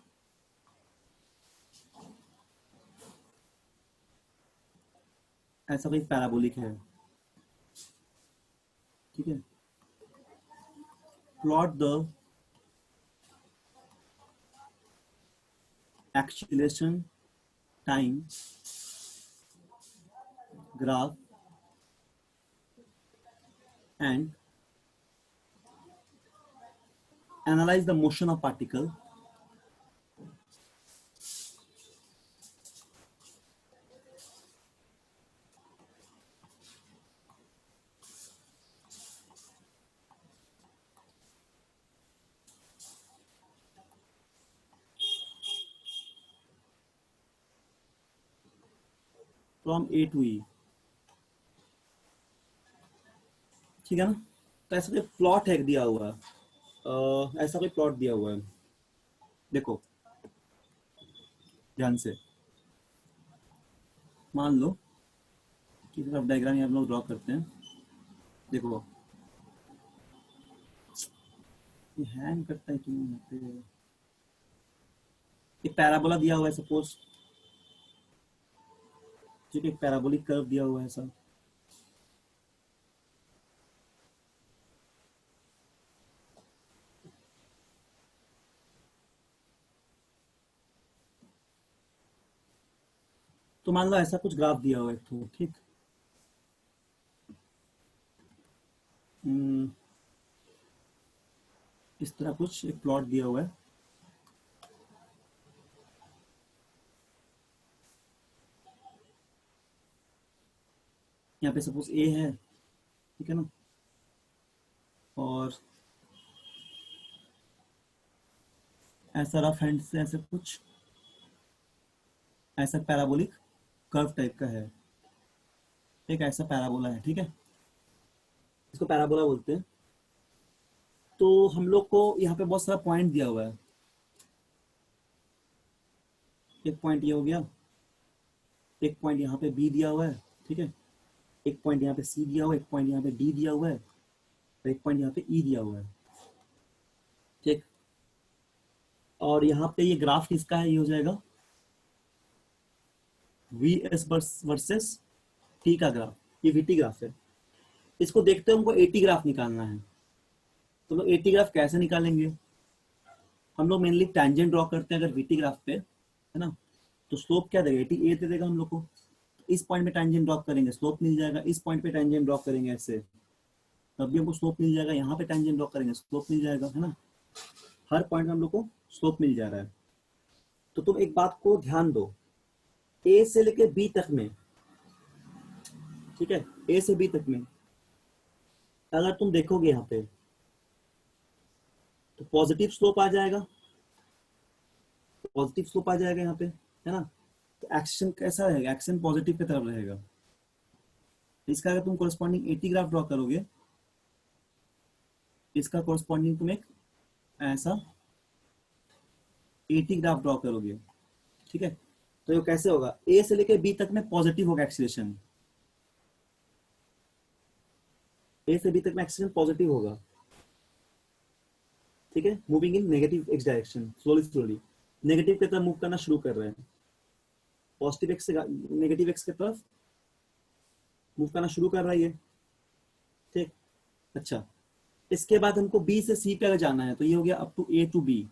ऐसा कोई पैराबोलिक है, ठीक है। Plot the acceleration time graph and analyze the motion of particle from A to E, ठीक है ना। तो ऐसा कोई प्लॉट है दिया हुआ, ऐसा कोई प्लॉट दिया हुआ है, देखो ध्यान से। मान लो कि सिर्फ डायग्राम हम लोग ड्रॉ करते हैं। देखो ये हैंग करता है क्यों यहाँ पे। एक पैराबोला दिया हुआ है सपोज, ठीक है, एक पैराबोलिक कर्व दिया हुआ है ऐसा। तो मान लो ऐसा कुछ ग्राफ दिया हुआ है तो ठीक, इस तरह कुछ एक प्लॉट दिया हुआ है। यहाँ पे सपोज ए है, ठीक है ना, और ऐसा रफ हैंड से ऐसे कुछ ऐसा पैराबोलिक कर्व टाइप का है, एक ऐसा पैराबोला है, ठीक है, इसको पैराबोला बोलते हैं। तो हम लोग को यहाँ पे बहुत सारा पॉइंट दिया हुआ है। एक पॉइंट ये हो गया, एक पॉइंट यहाँ पे बी दिया हुआ है, ठीक है, एक पॉइंट यहाँ पे सी दिया हुआ है, एक पॉइंट यहाँ पे डी दिया हुआ है, और एक पॉइंट यहाँ पे ई दिया हुआ है, ठीक। और यहाँ पे ये ग्राफ किसका है, ये हो जाएगा वी एस वर्सेस टी का ग्राफ, ये वीटी ग्राफ है। इसको देखते हुए हमको एटी ग्राफ निकालना है। तो लोग एटी ग्राफ कैसे निकालेंगे, हम लोग मेनली टैंजेंट ड्रॉ करते हैं अगर वीटी ग्राफ पे, है ना। तो स्लोप क्या देगा, एटी ए दे देगा हम लोग को। इस पॉइंट पे टैंजेंट ड्रॉ करेंगे, स्लोप मिल जाएगा। इस पॉइंट पे टैंजेंट ड्रॉ करेंगे ऐसे, तब भी हमको स्लोप मिल जाएगा। यहाँ पे टैंजेंट ड्रॉ करेंगे, स्लोप मिल जाएगा, है ना। हर पॉइंट में हम लोग को स्लोप मिल जा रहा है। तो तुम एक बात को ध्यान दो, ए से लेके बी तक में, ठीक है, ए से बी तक में अगर तुम देखोगे यहाँ पे तो पॉजिटिव स्लोप आ जाएगा, पॉजिटिव स्लोप आ जाएगा यहाँ पे, है ना। तो एक्शन कैसा रहेगा, एक्शन पॉजिटिव की तरफ रहेगा। इसका अगर तुम कोरस्पॉन्डिंग एटी ग्राफ ड्रॉ करोगे इसका कॉरस्पॉन्डिंग तुम एक ऐसा एटी ग्राफ ड्रॉ करोगे, ठीक है। तो ये कैसे होगा, ए से लेकर बी तक में पॉजिटिव होगा एक्सीलरेशन, ए से बी तक में एक्सीलरेशन पॉजिटिव होगा, ठीक है। Moving in negative x direction, slowly slowly negative की तरफ मूव करना शुरू कर रहे हैं, पॉजिटिव एक्स से नेगेटिव एक्स की तरफ मूव करना शुरू कर रहा है ये, ठीक। अच्छा, इसके बाद हमको बी से सी पे अगर जाना है तो ये हो गया up to A to B,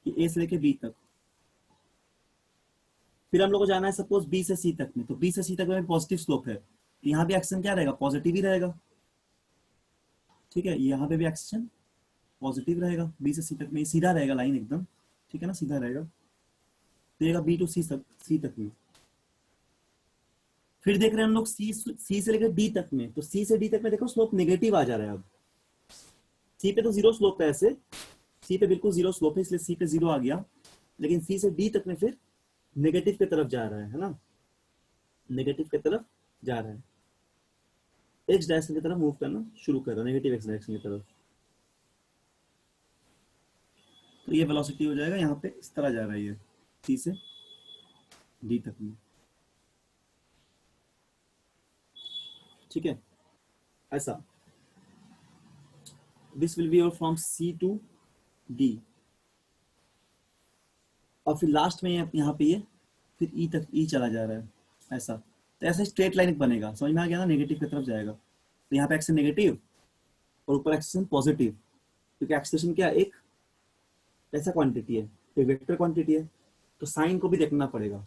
A से लेके बी तक। फिर हम लोग को जाना है सपोज बी से सी तक में, तो बी से सी तक में पॉजिटिव स्लोप है, यहाँ भी एक्शन क्या रहेगा, पॉजिटिव ही रहेगा, ठीक है। यहाँ पे भी एक्शन पॉजिटिव रहेगा, बी से सी तक में सीधा रहेगा लाइन एकदम, ठीक है ना, सीधा रहेगा, तो बी टू सी तक, सी तक में। फिर देख रहे हैं हम लोग सी से लेकर डी तक में, तो सी से डी तक में देखो स्लोप नेगेटिव आ जा रहा है। अब सी पे तो जीरो स्लोप है, ऐसे सी पे बिल्कुल जीरो स्लोप है, इसलिए सी पे जीरो आ गया, लेकिन सी से डी तक में फिर नेगेटिव की तरफ जा रहा है ना, नेगेटिव की तरफ जा रहा है, एक्स डायरेक्शन की तरफ मूव करना शुरू कर रहा है, नेगेटिव एक्स डायरेक्शन की तरफ। तो ये वेलोसिटी हो जाएगा, यहाँ पे इस तरह जा रहा है ये सी से डी तक में, ठीक है, ऐसा। This will be your from C to D, और फिर लास्ट में यहाँ पे ये फिर ई तक, ई चला जा रहा है ऐसा, तो ऐसा स्ट्रेट लाइन बनेगा, समझ में आ गया ना, नेगेटिव की तरफ जाएगा, तो यहाँ पे एक्शन नेगेटिव और ऊपर एक्शन पॉजिटिव, क्योंकि एक्सेलरेशन क्या एक ऐसा क्वांटिटी है, एक वेक्टर क्वांटिटी है, तो साइन को भी देखना पड़ेगा,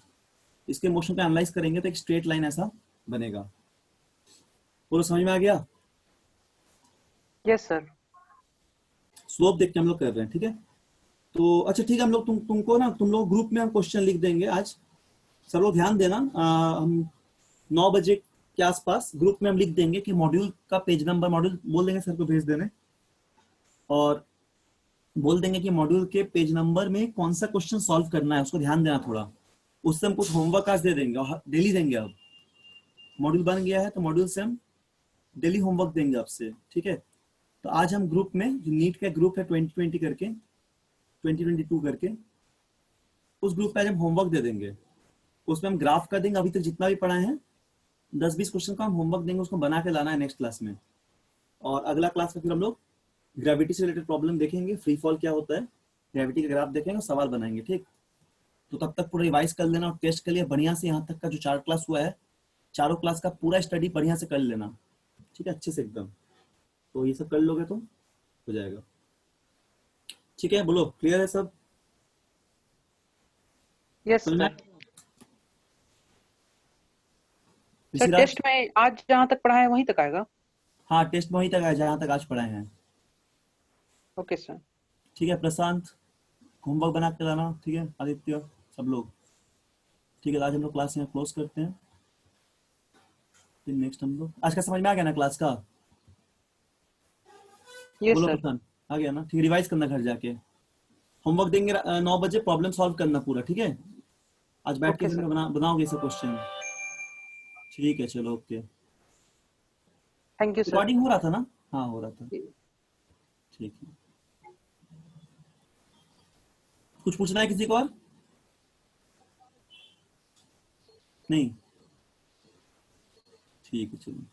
इसके मोशन पे एनालाइज करेंगे तो एक स्ट्रेट लाइन ऐसा बनेगा। पूरा समझ में आ गया? Yes sir. स्लोप देख के हम लोग कर रहे हैं, ठीक है। तो अच्छा ठीक है, हम लोग तुमको ना, तुम लोग ग्रुप में हम क्वेश्चन लिख देंगे आज, सब लोग ध्यान देना, हम 9 बजे के आसपास ग्रुप में हम लिख देंगे कि मॉड्यूल का पेज नंबर, मॉड्यूल बोल देंगे सर को भेज देने, और बोल देंगे कि मॉड्यूल के पेज नंबर में कौन सा क्वेश्चन सॉल्व करना है, उसको ध्यान देना थोड़ा, उससे हम कुछ होमवर्क आज दे देंगे, डेली देंगे। अब मॉड्यूल बन गया है तो मॉड्यूल से हम डेली होमवर्क देंगे आपसे, ठीक है। तो आज हम ग्रुप में, जो नीट का ग्रुप है 2020 करके, 2022 करके, उस ग्रुप पे आज हम होमवर्क दे देंगे, उसमें हम ग्राफ कर देंगे, अभी तक जितना भी पढ़ाए हैं 10-20 क्वेश्चन का हम होमवर्क देंगे, उसको बना के लाना है नेक्स्ट क्लास में। और अगला क्लास में फिर हम लोग ग्रेविटी से रिलेटेड प्रॉब्लम देखेंगे, फ्री फॉल क्या होता है, ग्रेविटी का ग्राफ देखेंगे और सवाल बनाएंगे, ठीक। तो तब तक पूरा रिवाइज कर लेना और टेस्ट के लिए बढ़िया से, यहाँ तक का जो 4 क्लास हुआ है, चारों क्लास का पूरा स्टडी बढ़िया से कर लेना, ठीक है, अच्छे से एकदम। तो ये सब कर लोगे तो हो जाएगा, ठीक है। बोलो क्लियर है सब? यस समझ में सर। आया? सर ऋषिराज? टेस्ट में आज जहाँ तक पढ़ा है वहीं तक आएगा? हाँ, टेस्ट में वहीं तक आया जहाँ तक आज पढ़ाए हैं, ओके सर। ठीक है। प्रशांत होमवर्क बना के लाना, ठीक है। आदित्य, सब लोग, ठीक है। आज हम लोग क्लास यहाँ क्लोज करते हैं, फिर नेक्स्ट हम लोग, आज का समझ में आ गया ना क्लास का? यस बोलो सर। प्रशांत, आ गया ना? ठीक है, रिवाइज करना घर जाके, होमवर्क देंगे 9 बजे, प्रॉब्लम सॉल्व करना पूरा, ठीक है। आज बैठ के ओके फिर सर। बनाओगे सब क्वेश्चन, ठीक है, चलो okay. Thank you sir. Recording हो रहा था ना? हाँ हो रहा था, ठीक है। कुछ पूछना है किसी को और? नहीं, ठीक है, चलो।